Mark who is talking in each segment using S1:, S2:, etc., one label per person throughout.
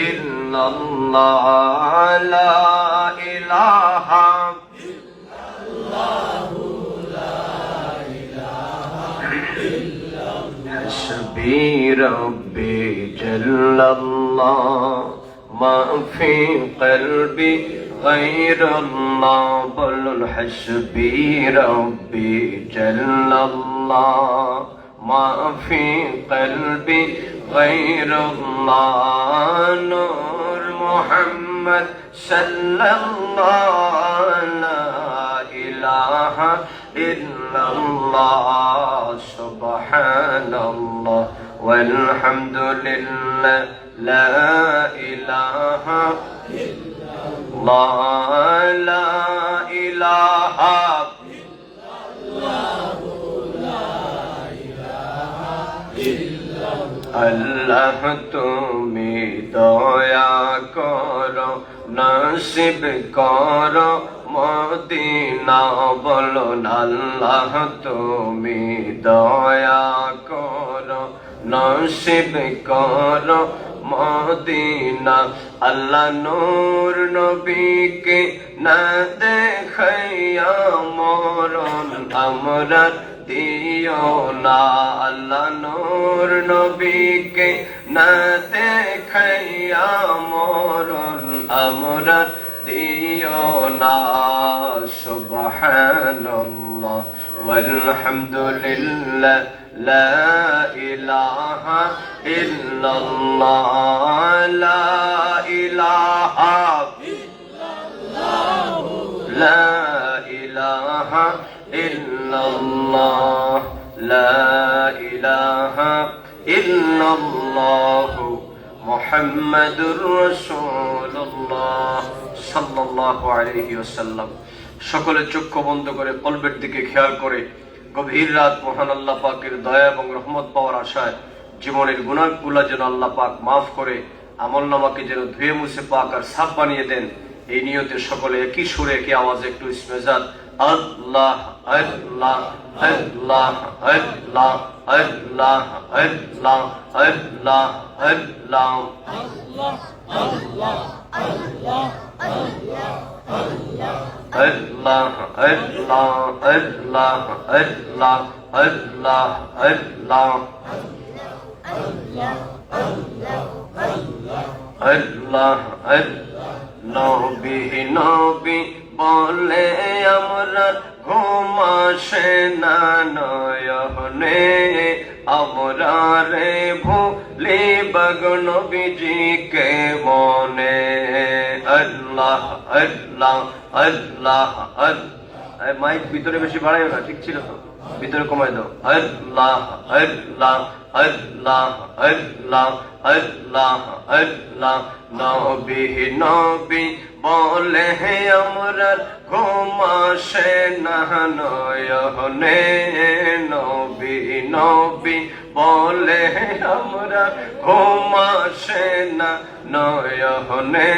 S1: illallah la ilaha hasbi rabbi jallallah ma fi qalbi ghayrallah bolun hasbi rabbi jallallah ma fi qalbi ghayrallah nur muhammad sallallahu la ilaha illallah subhanallah walhamdulillah la ilaha illallah la ilaha আল্লাহ তুমি দয়া করো নসিব করো Medina বলো আল্লাহ তুমি দয়া করো নসিব করো মদিনা আল্লাহ নূর নবীকে না দেখাইয়া মরণ আমরা দিও না আল্লাহ নূর নবীকে না দেখাইয়া মরণ আমরা দিও না সুবহানাল্লাহ ওয়ালহামদুলিল্লাহ লা ইলাহা ইল্লাল্লাহ লা ইলাহা ইল্লাল্লাহ লা ইলাহা ইল্লাল্লাহ লা ইলাহা ইল্লাল্লাহ মুহাম্মাদুর রাসূলুল্লাহ সাল্লাল্লাহু আলাইহি ওয়াসাল্লাম। সকলে চক্ষু বন্ধ করে কলবের দিকে খেয়াল করে গভীর রাত মহান আল্লাহ পাকের দয়া এবং রহমত পাওয়ার আশায় জীবনের গুনাহগুলো যেন আল্লাহ পাক মাফ করে আমলনামাকে যেন ধুয়ে মুছে পাক আর সাফ বানিয়ে দেন, এই নিয়তে সকলে একই সুরে একই আওয়াজে একটু ইসমেজাত আল্লাহ আল্লাহ আল্লাহ আল্লাহ আল্লাহ আল্লাহ আল্লাহ আল্লাহ আল্লাহ আল্লাহ আল্লাহ আল্লাহ আল্লাহ আল্লাহ আল্লাহ আল্লাহ আল্লাহ নবী নবী বলে আমরা ঘুমাসে না নয়নে আমরা রে ভুলি বাগ নবীজিকে মনে আল্লাহ আল্লাহ আল্লাহ আল্লাহ। মাইক ভিতরে বেশি বাড়াইও না, ঠিক ছিল তো, ভিতরে কমাই দাও। আল্লাহ আল্লাহ আল্লাহ আল্লাহ আল্লাহ আল্লাহ নবী নবী বলে আমরা ঘুমাসে না নয়নে নবী নবী বলে আমরা ঘুমাসে না নয়নে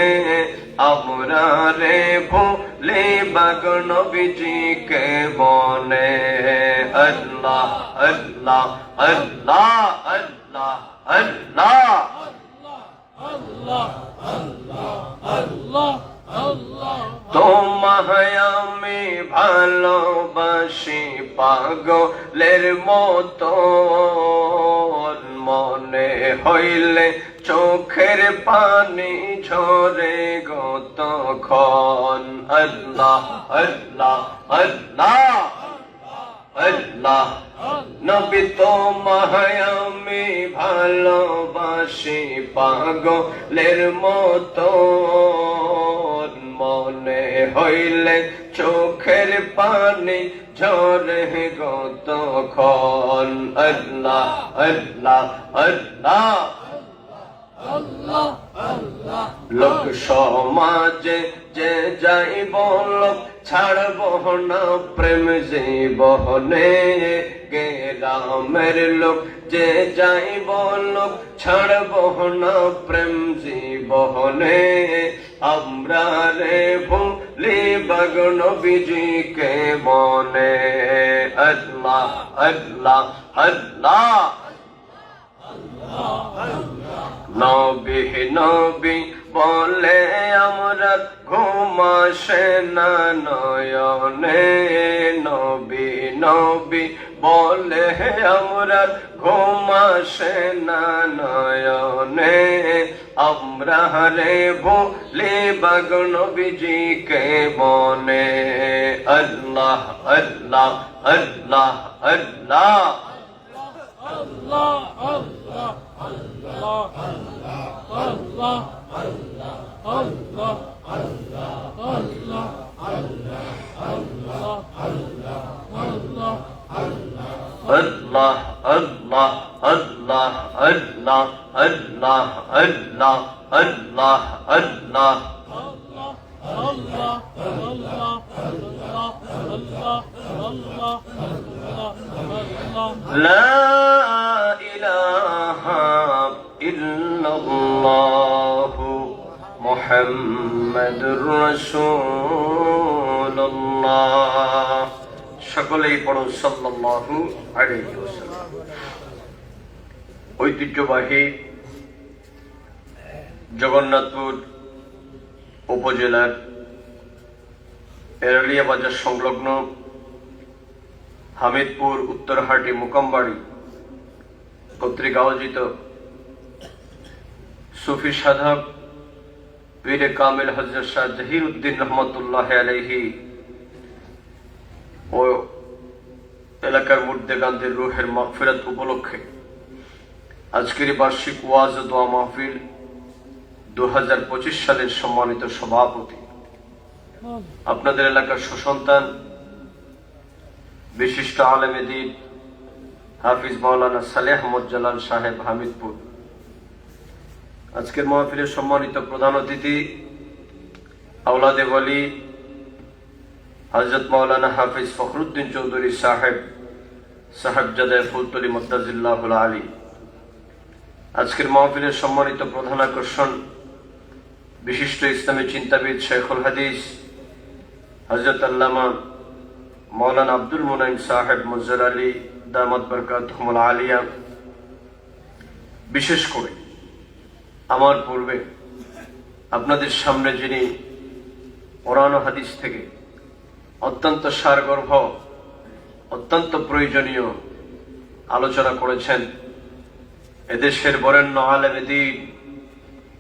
S1: আমরা রে ভুলি বাগ নবীজিকে বনে আল্লাহ আল্লাহ আল্লাহ আল্লাহ আল্লাহ তোমায় আমি ভালোবাসি পাগলের মতো মনে হইলে চোখের পানি ঝরে গতক্ষণ আল্লাহ আল্লাহ আল্লাহ আল্লাহ নবী তোমায় আমি ভালোবাসি পাগলের মতো মনে হইলে চোখের পানি ঝরে গতক্ষণ আল্লাহ আল্লাহ আল্লাহ লোক সমাজে যে যাইব লোক ছাড়ব না প্রেম জীবনে গ্রামের লোক যে যাইব লোক ছাড়ব না প্রেম জীবনে আমরা রে ভুলি বাগ নবীজিকে মনে আল্লাহ আল্লাহ আল্লাহ নবী নবী বলে আমরা ঘুম আসে না নয়নে, নবী নবী বলে আমরা ঘুম আসে না নয়নে, আমরা রে ভুলে বাগ নবীজিকে বনে। আল্লাহ আল্লাহ আল্লাহ আল্লাহ
S2: Allah, Allah, Allah, Allah, Allah, Allah, Allah, Allah, Allah, Allah,
S1: Allah, Allah, Allah, Allah, Allah, Allah, Allah, Allah. لا إله إلا الله محمد رسول الله। সকলেই পড়ো সাল্লাল্লাহু আলাইহি ওয়াসাল্লাম। ঐতিহ্যবাহী জগন্নাথপুর উপজেলার এরালিয়া বাজার সংলগ্ন হামিদপুর উত্তরহাটি মুকামবাড়ি কর্তৃক আয়োজিত সুফি সাধক পীরে কামিল হযরত শাহ জহির উদ্দিন রহমতুল্লাহ আলাইহি ও এলাকার মুর্দেগানদের রুহের মাগফিরাত উপলক্ষে আজকের বার্ষিক ওয়াজ ও দোয়া মাহফিল 2025 সালের সম্মানিত সভাপতি, আপনাদের এলাকার সুসন্তান বিশিষ্ট আলেমে দ্বীন হাফিজ মাওলানা সালেহ আহমদ জালাল সাহেব হামিদপুর। আজকের মাহফিলের সম্মানিত প্রধান অতিথি আওলাদে ওয়ালি হযরত মাওলানা হাফিজ ফখরুদ্দিন চৌধুরী সাহেব সাহেবজাদে ফুলতলি মুত্তাজিল্লাহুল আলী। আজকের মাহফিলের সম্মানিত প্রধান আকর্ষণ বিশিষ্ট ইসলামী চিন্তাবিদ শেখুল হাদিস হযরত আল্লামা মাওলানা আব্দুল মুনাইম সাহেব মুজ্জাল আলী দামাত বরকাতুহুল আলিয়া। বিশেষ করে আমার পূর্বে আপনাদের সামনে যিনি কোরআন ও হাদিস থেকে অত্যন্ত সারগর্ভ অত্যন্ত প্রয়োজনীয় আলোচনা করেছেন, এদেশের বরেণ্য আলেমে দ্বীন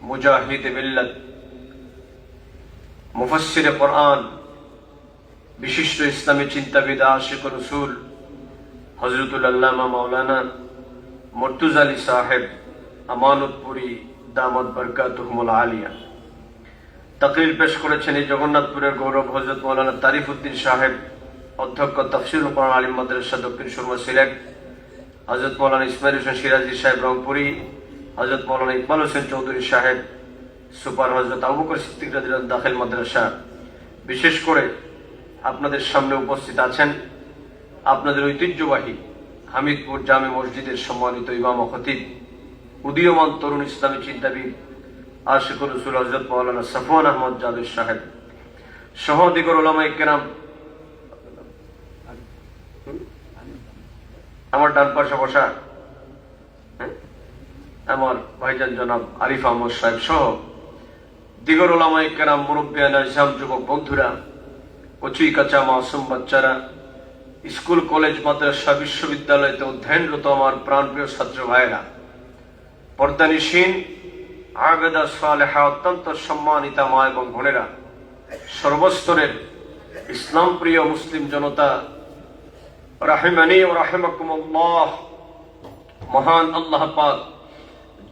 S1: মুজাহিদে মিল্লাত মুফাসসিরে কোরআন বিশিষ্ট ইসলামী চিন্তাবিদ আশিক রাসূল হযরতুল আল্লামা মাওলানা মুর্তুজা আলী সাহেব আমানতপুরী দামাত বরকাতুহুল আলিয়া। তাকরীর পেশ করেছেন এই জগন্নাথপুরের গৌরব হযরত মাওলানা তারিফ উদ্দিন সাহেব, অধ্যক্ষ তাফসীরুল কোরআন আলিম মাদ্রাসা দক্ষিণ সুরমা সিলেট, হযরত মাওলানা ইসমাইল হোসেন সিরাজি সাহেব রংপুরি, হযরত মাওলানা ইকবাল হোসেন চৌধুরী সাহেব সুপার, হযরত আবু বকর সিদ্দিক রাদিয়াল্লাহু আনহু দাখিল মাদ্রাসা। বিশেষ করে আপনাদের সামনে উপস্থিত আছেন আপনাদের ঐতিহ্যবাহী হামিদপুর জামে মসজিদের সম্মানিত ইমাম ও খতিব, উদীয়মান তরুণ ইসলামী চিন্তাবিদ আশিকুর রাসূল হযরত মাওলানা সাফওয়ান আহমদ জাদু সাহেব সহ দিগর উলামায়ে কেরাম। আমার ডান পাশে বসা আমার ভাইজান জনাব আরিফ আহমদ সাহেব সহ দিগর উলামায়ে কেরাম, মুরব্বিয়ান ইসলাম, যুবক বন্ধুরা, কচি কাঁচা মাসুম বাচ্চারা, স্কুল কলেজ মাদ্রাসা বিশ্ববিদ্যালয়তে অধ্যয়নরত আমার প্রাণপ্রিয় ছাত্র ভাইয়েরা, পর্দানিসীন আবেদা সালেহা অত্যন্ত সম্মানিতা মা এবং বোনেরা, সর্বস্তরের ইসলাম প্রিয় মুসলিম জনতা, রাহিমানি ও রাহিমাকুমুল্লাহ। মহান আল্লাহ পাক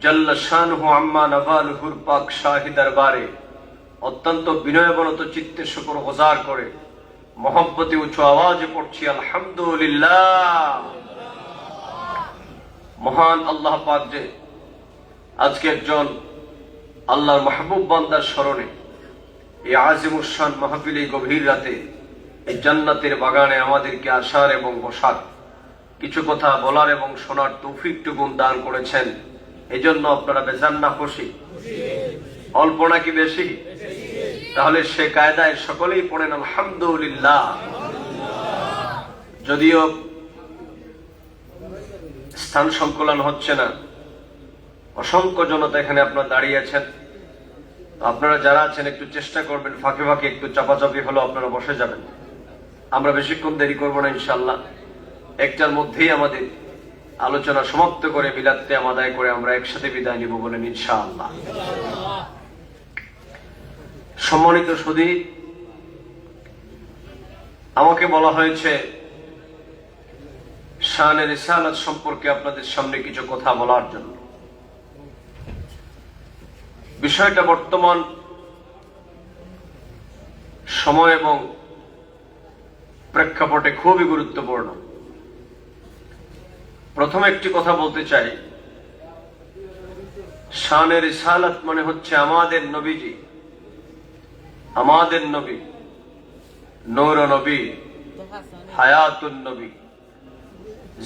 S1: জাল্লা শানুহু আম্মা নাবালুহুর পাক শাহী দরবারে অত্যন্ত বিনয়বনত চিত্তে শুকর গুজার করে মহব্বতে উঁচু আওয়াজে পড়ছি আলহামদুলিল্লাহ। মহান আল্লাহ পাক যে আজকে একজন আল্লাহর মাহবুব বান্দার স্মরণে এই আজিমুস শান মাহফিলে গভীর রাতে এই জান্নাতের বাগানে আমাদেরকে আসার এবং বসার, কিছু কথা বলার এবং শোনার তৌফিকটুকু দান করেছেন। এজন্য আপনারা বেজান না খুশি? অল্প নাকি বেশি? তাহলে সে কায়দায় সকলেই পড়েন আলহামদুলিল্লাহ। যদিও স্থান সংকুলন হচ্ছে না, অসংখ্য জনতা এখানে আপনারা দাঁড়িয়ে আছেন। আপনারা যারা আছেন একটু চেষ্টা করবেন ফাঁকে ফাঁকে একটু চাপাচাপি হলো আপনারা বসে যাবেন। আমরা বেশিক্ষণ দেরি করব না ইনশাআল্লাহ। একটার মধ্যেই আমাদের আলোচনা সমাপ্ত করে মিলাদ কিয়াম আদায় করে আমরা একসাথে বিদায় নিব বলেন ইনশাআল্লাহ। সম্মানিত সুধী, আমাকে বলা হয়েছে শানে রিসালাত সম্পর্কে আপনাদের সামনে কিছু কথা বলার জন্য। বিষয়টা বর্তমান সময় এবং প্রেক্ষাপটে খুবই গুরুত্বপূর্ণ। প্রথমে একটি কথা বলতে চাই, শানে রিসালাত মানে হচ্ছে আমাদের নবীজি, আমাদের নবী, নূর নবী, হায়াতুন নবী,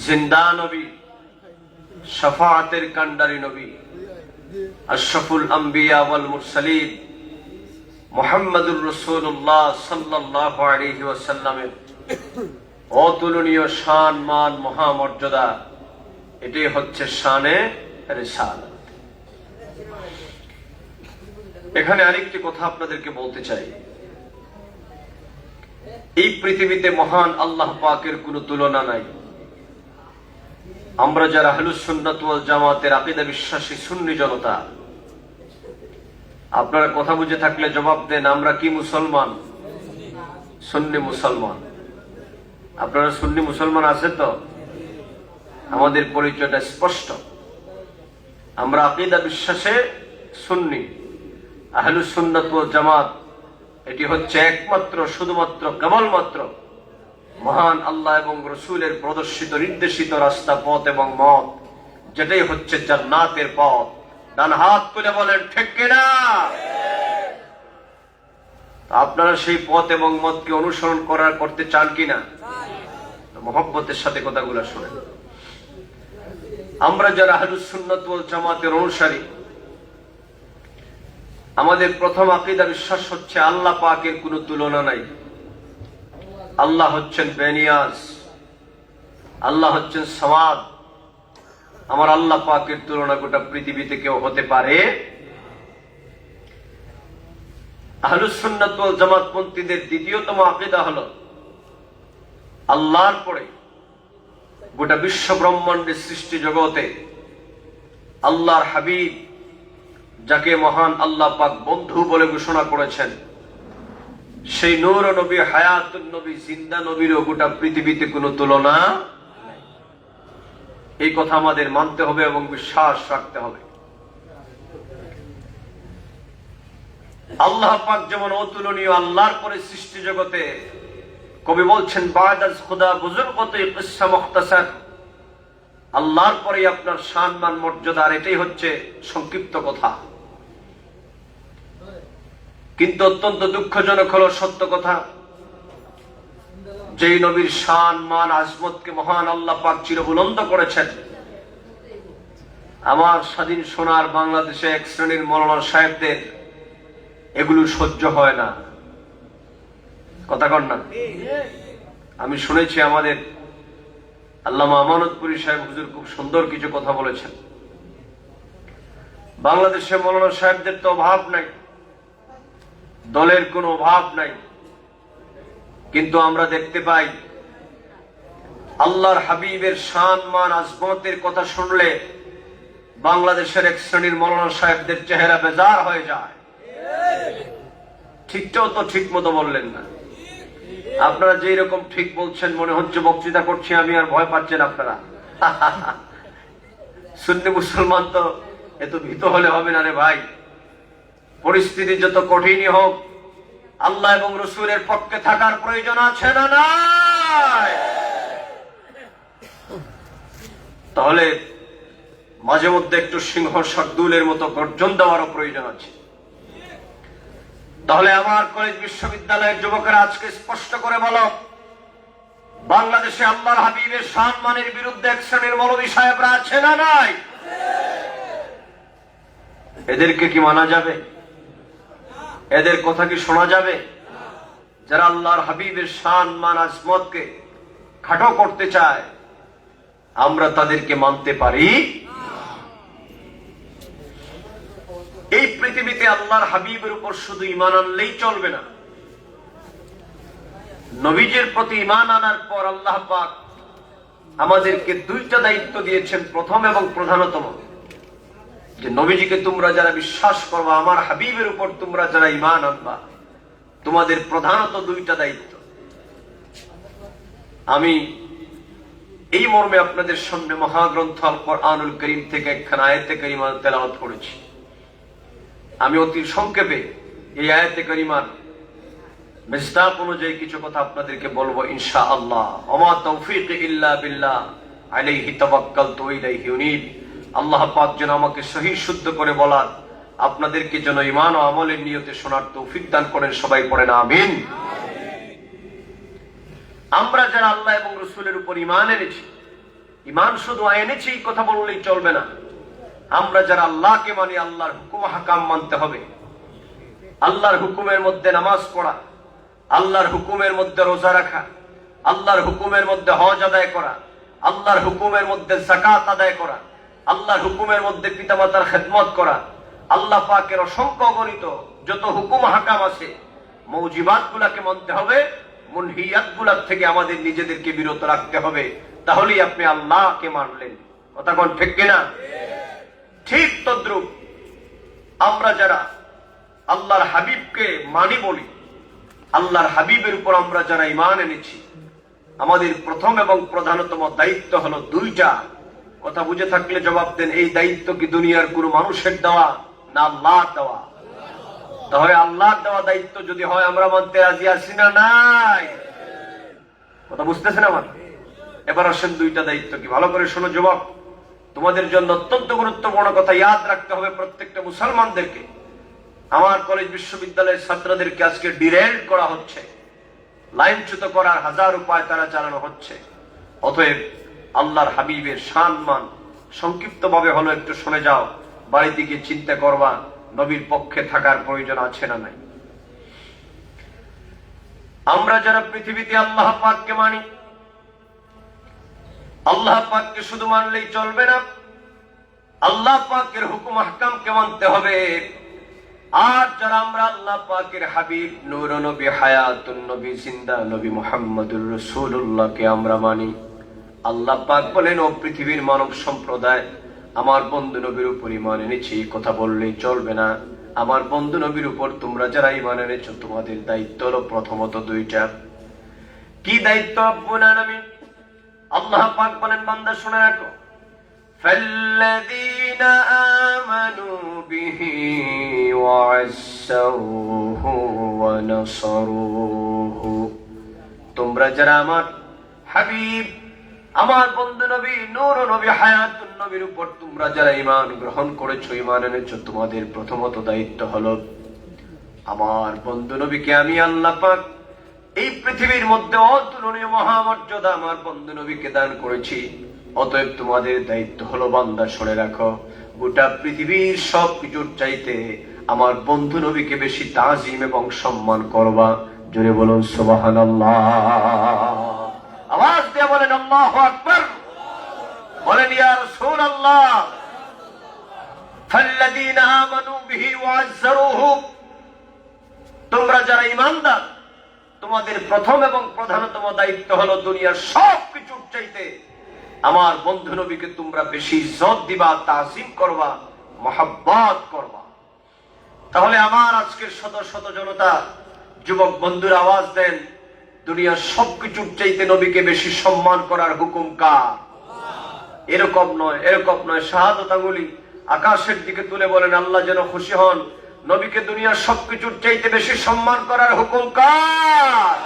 S1: জিন্দা নবী, শাফাআতের কান্ডারি নবী, আশরাফুল আম্বিয়া ওয়াল মুরসালিন মুহাম্মাদুর রাসূলুল্লাহ সাল্লাল্লাহু আলাইহি ওয়াসাল্লামের অতুলনীয় শান মান মহামর্যাদা, এটাই হচ্ছে শানে রিসালাত। এখানে আরেকটি কথা আপনাদেরকে বলতে চাই, এই পৃথিবীতে মহান আল্লাহ পাকের কোনো তুলনা নাই। আমরা যারা আহলুস সুন্নাত ওয়াল জামাতের আকীদা বিশ্বাসী সুন্নি জনতা, আপনারা কথা বুঝে থাকলে জবাব দেন, আমরা কি মুসলমান? সুন্নি মুসলমান। আপনারা সুন্নি মুসলমান আছে তো? আমাদের পরিচয়টা স্পষ্ট, আমরা আকীদা বিশ্বাসে সুন্নি, আহলুস সুন্নাত ওয়াল জামাত। এটি হচ্ছে একমাত্র, শুধুমাত্র, কেবলমাত্র মহান আল্লাহ এবং রসুলের প্রদর্শিত নির্দেশিত রাস্তা, পথ এবং মত, যেটাই হচ্ছে জান্নাতের পথ। ডান হাত তুলে বলেন ঠিক কিনা? আপনারা সেই পথ এবং মতকে অনুসরণ করতে চান কিনা? মহব্বতের সাথে কথাগুলো শোনেন। আমরা যারা আহলুস সুন্নাত ওয়াল জামাতের অনুসারী, আমাদের প্রথম আকীদা বিশ্বাস হচ্ছে আল্লাহ পাকের কোনো তুলনা নাই। আল্লাহ হচ্ছেন বেনিয়াজ, আল্লাহ হচ্ছেন সামাদ। আমার আল্লাহ পাকের তুলনা গোটা পৃথিবীতে কেউ হতে পারে? আহলুস সুন্নাত ওয়াল জামাত পন্থীদের দ্বিতীয়তম আকীদা হলো আল্লাহর পরে গোটা বিশ্ব ব্রহ্মাণ্ডের সৃষ্টি জগতে আল্লাহর হাবিব, যাকে মহান আল্লাহ পাক বন্ধু বলে ঘোষণা করেছেন, সেই নূর নবী, হায়াতুন নবী, জিন্দা নবীরও গোটা পৃথিবীতে কোনো তুলনা নাই। এই কথা আমাদের মানতে হবে এবং বিশ্বাস রাখতে হবে। আল্লাহ পাক যেমন অতুলনীয়, আল্লাহর পরে সৃষ্টি জগতে কবি বলছেন বাদাজ খুদা বুজুর্গতে কিসসা মুখতাসার, আল্লাহর পরে আপনার সম্মান মর্যাদা, আর এটাই হচ্ছে সংক্ষিপ্ত কথা। কিন্তু অত্যন্ত দুঃখজনক হলো সত্য কথা, যেই নবীর শান মান আজমতকে মহান আল্লাহ পাক চিরবুলন্দ করেছেন, আমার স্বাধীন সোনার বাংলাদেশে এক শ্রেণীর মৌলানা সাহেবদের এগুলো সহ্য হয় না। কথা কন না? আমি শুনেছি আমাদের আল্লামা আমানতপুরী সাহেব হুজুর খুব সুন্দর কিছু কথা বলেছেন। বাংলাদেশে মৌলানা সাহেবদের তো অভাব নাই, দলের কোনো অভাব নাই, কিন্তু আমরা দেখতে পাই আল্লাহর হাবিবের শান মান আজমতের কথা শুনলে বাংলাদেশের এক শ্রেণীর মৌলানা সাহেবদের চেহারা বেজার হয়ে যায়। ঠিকটাও তো ঠিক মতো বললেন না। আপনারা যেই রকম ঠিক বলছেন, মনে হচ্ছে বক্তৃতা করছি আমি, আর ভয় পাচ্ছেন আপনারা। সুন্নি মুসলমান তো এত ভীত হলে হবে না রে ভাই। পরিস্থিতি যত কঠিনই হোক, আল্লাহ এবং রসুলের পক্ষে থাকার প্রয়োজন আছে না নাই? তাহলে মাঝে মধ্যে একটু সিংহ শার্দুলের মতো গর্জন দেওয়ারও প্রয়োজন আছে। তাহলে আমার কলেজ বিশ্ববিদ্যালয়ের যুবকেরা আজকে স্পষ্ট করে বলো, বাংলাদেশে আল্লাহর হাবিবের সম্মানের বিরুদ্ধে এক শ্রেণীর মৌলভী সাহেবরা আছে না নাই? এদেরকে কি মানা যাবে? এদের কথা কি শোনা যাবে? যারা আল্লাহর হাবিবের শান মান আজমতকে খাটো করতে চায়, আমরা তাদেরকে মানতে পারি? এই পৃথিবীতে আল্লাহর হাবিবের উপর শুধু ঈমান আনলেই চলবে না, নবীজির প্রতি ঈমান আনার পর আল্লাহ পাক আমাদেরকে দুইটা দায়িত্ব দিয়েছেন। প্রথম এবং প্রধানতম যে নবীজিকে তোমরা যারা বিশ্বাস করবা, আমার হাবিবের উপর তোমরা যারা ঈমান আনবা, তোমাদের প্রধানত দুইটা দায়িত্ব। আমি এই মর্মে আপনাদের সামনে মহাগ্রন্থ আল কোরআনুল কারীম থেকে একখানা আয়াতে কারিমা তেলাওয়াত করেছি। আমি অতি সংক্ষেপে এই আয়াতে কারিমার মিসদাক অনুযায়ী কিছু কথা আপনাদেরকে বলবো ইনশাআল্লাহ। ওমা তৌফিক ইল্লা বিল্লাহ আলাইহি তাওয়াক্কালতু ওয়া ইলাইহি উনীব। আল্লাহ পাক যেন আমাকে সহি শুদ্ধ করে বলার, আপনাদেরকে যেন ঈমান ও আমলের নিয়তে শোনার তৌফিক দান করেন। সবাই পড়েন আমিন। আমরা যারা আল্লাহ এবং রাসূলের উপর ঈমান এনেছি, ঈমান শুধু এনেছি এই কথা বললেই চলবে না। আমরা যারা আল্লাহকে মানি, আল্লাহর হুকুম হাকাম মানতে হবে। আল্লাহর হুকুমের মধ্যে নামাজ পড়া, আল্লাহর হুকুমের মধ্যে রোজা রাখা, আল্লাহর হুকুমের মধ্যে হজ আদায় করা, আল্লাহর হুকুমের মধ্যে যাকাত আদায় করা, আল্লাহর হুকুমের মধ্যে পিতামাতার খেদমত করা, আল্লাহ পাকের অসংখ্য অগণিত যত হুকুম হাকাম আছে, মৌজিবাত গুলাকে মানতে হবে, মুনহিয়াত গুলার থেকে আমাদের নিজেদেরকে বিরত রাখতে হবে। তাহলেই আপনি আল্লাহকে মানলেন। কথা কোন ঠিক কিনা? ঠিক তদ্রুপ আমরা যারা আল্লাহর হাবিবকে মানি বলি, আল্লাহর হাবিবের উপর আমরা যারা ঈমান এনেছি, আমাদের প্রথম এবং প্রধানতম দায়িত্ব হলো দুইটা। কথা বুঝে থাকলে জবাব দেন। এই দায়িত্ব কি দুনিয়ার কোন মানুষের দেওয়া না আল্লাহর দেওয়া? তাহলে আল্লাহর দেওয়া দায়িত্ব যদি হয় আমরা মানতে রাজি আছি না নাই? কথা বুঝতেছেন আমার? এবার আসেন দুইটা দায়িত্ব কি, ভালো করে শোনো যুবক। তোমাদের জন্য অত্যন্ত গুরুত্বপূর্ণ কথা ইয়াদ রাখতে হবে প্রত্যেকটা মুসলমানদেরকে। আমার কলেজ বিশ্ববিদ্যালয়ের ছাত্রদেরকে আজকে ডিরেল করা হচ্ছে, লাইনচ্যুত করার হাজার উপায় তারা চালানো হচ্ছে। অতএব আল্লাহর হাবিবের সম্মান সংক্ষিপ্ত ভাবে হলো একটু শুনে যাও, বাড়িতে গিয়ে চিন্তা করবা নবীর পক্ষে থাকার প্রয়োজন আছে না নাই। আমরা যারা পৃথিবীতে আল্লাহ পাককে মানি, আল্লাহ পাককে শুধু মানলেই চলবে না, আল্লাহ পাকের হুকুম আহকামকে মানতে হবে। আর যারা আমরা আল্লাহ পাকের হাবিব নূর নবী, হায়াতুন নবী, জিন্দা নবী মুহাম্মদুর রাসূলুল্লাহকে আমরা মানি, আল্লাহ পাক বলেন ও পৃথিবীর মানব সম্প্রদায়, আমার বন্ধু নবীর উপর ঈমান এনেছি কথা বললেই চলবে না। আমার বন্ধু নবীর উপর তোমরা যারা ঈমান এনেছো, তোমাদের দায়িত্ব হলো প্রথমত দুইটা। কি দায়িত্ব? রব্বুল আলামিন আল্লাহ পাক বলেন, বান্দা শুনে রাখো, فالذين آمنوا به وعزروه ونصروه। তোমরা যারা আমার হাবিব, আমার বন্ধু নবী, নূর নবী, হায়াতুন নবীর উপর তোমরা যারা ঈমান গ্রহণ করেছো, ঈমান এনেছো, তোমাদের প্রথমত দায়িত্ব হলো আমার বন্ধু নবীকে আমি আল্লাহ পাক এই পৃথিবীর মধ্যে অতুলনীয় মহামর্যাদা আমার বন্ধু নবীকে দান করেছি। অতএব তোমাদের দায়িত্ব হলো, বান্দা শুনে রাখো, গোটা পৃথিবীর সব কিছুর চাইতে আমার বন্ধু নবীকে বেশি তাজিম এবং সম্মান করবা। জোরে বলুন সুবহানাল্লাহ। আওয়াজ দিয়ে বলেন আল্লাহু আকবার। বলেন ইয়া রাসূলুল্লাহ। ফাল্লাযীনা আমানু বিহি ওয়া'আজ্জারুহু। তোমরা যারা ঈমানদার, তোমাদের প্রথম এবং প্রধানতম দায়িত্ব হলো দুনিয়ার সব কিছুর চাইতে আমার বন্ধু নবীকে তোমরা বেশি ইজ্জত দিবা, তাজিম করবা, মহব্বত করবা। তাহলে আমার আজকের শত শত জনতা, যুবক বন্ধুরা আওয়াজ দেন, দুনিয়ার সবকিছুর চাইতে নবীকে বেশি সম্মান করার হুকুম কার? এরকম নয়, এরকম নয়। শাহাদাত আঙ্গুলি আকাশের দিকে তুলে বলেন, আল্লাহ যেন খুশি হন, নবীকে দুনিয়ার সবকিছুর চাইতে বেশি সম্মান করার হুকুম কার?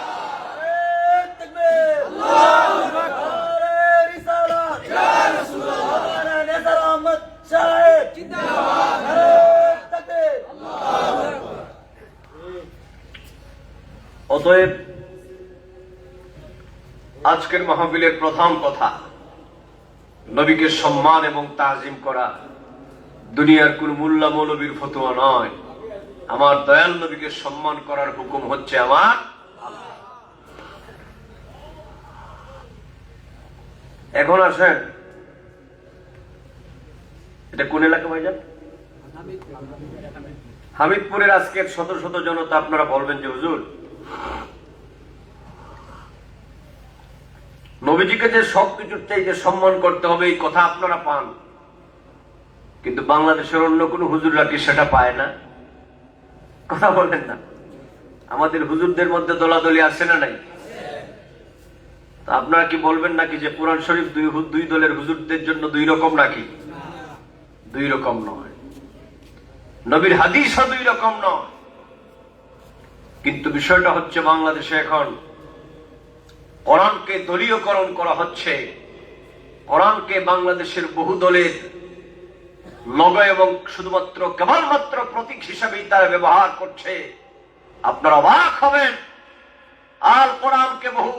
S1: অতএব আজকের মাহফিলের প্রথম কথা, নবীকে সম্মান এবং তাজিম করা দুনিয়ার কোন মোল্লা মৌলবীর ফতোয়া নয়। আমার দয়াল নবীকে সম্মান করার হুকুম হচ্ছে আমার। এখন আসেন, এটা কোন এলাকা ভাইজান? হামিদপুরের আজকের শত শত জনতা আপনারা বলবেন যে হুজুর, নবীজিকে যে সবকিছুর চাইতে সম্মান করতে হবে এই কথা আপনারা পান, কিন্তু বাংলাদেশের অন্য কোন হুজুররা কি সেটা পায় না? কথা বলেন না। আমাদের হুজুরদের মধ্যে দলাদলি আছে না নাই? তা আপনারা কি বলবেন নাকি যে কোরআন শরীফ দুই দলের হুজুরদের জন্য দুই রকম নাকি? দুই রকম নয়। নবীর হাদিসও দুই রকম নয়। কিন্তু বিষয়টা হচ্ছে বাংলাদেশে এখন কোরআনকে দলীয়করণ করা হচ্ছে। কোরআনকে বাংলাদেশের বহু দলের লোগো এবং শুধুমাত্র কেবলমাত্র প্রতীক হিসাবেই তারা ব্যবহার করছে। আপনারা অবাক হবেন, আল কোরআনকে বহু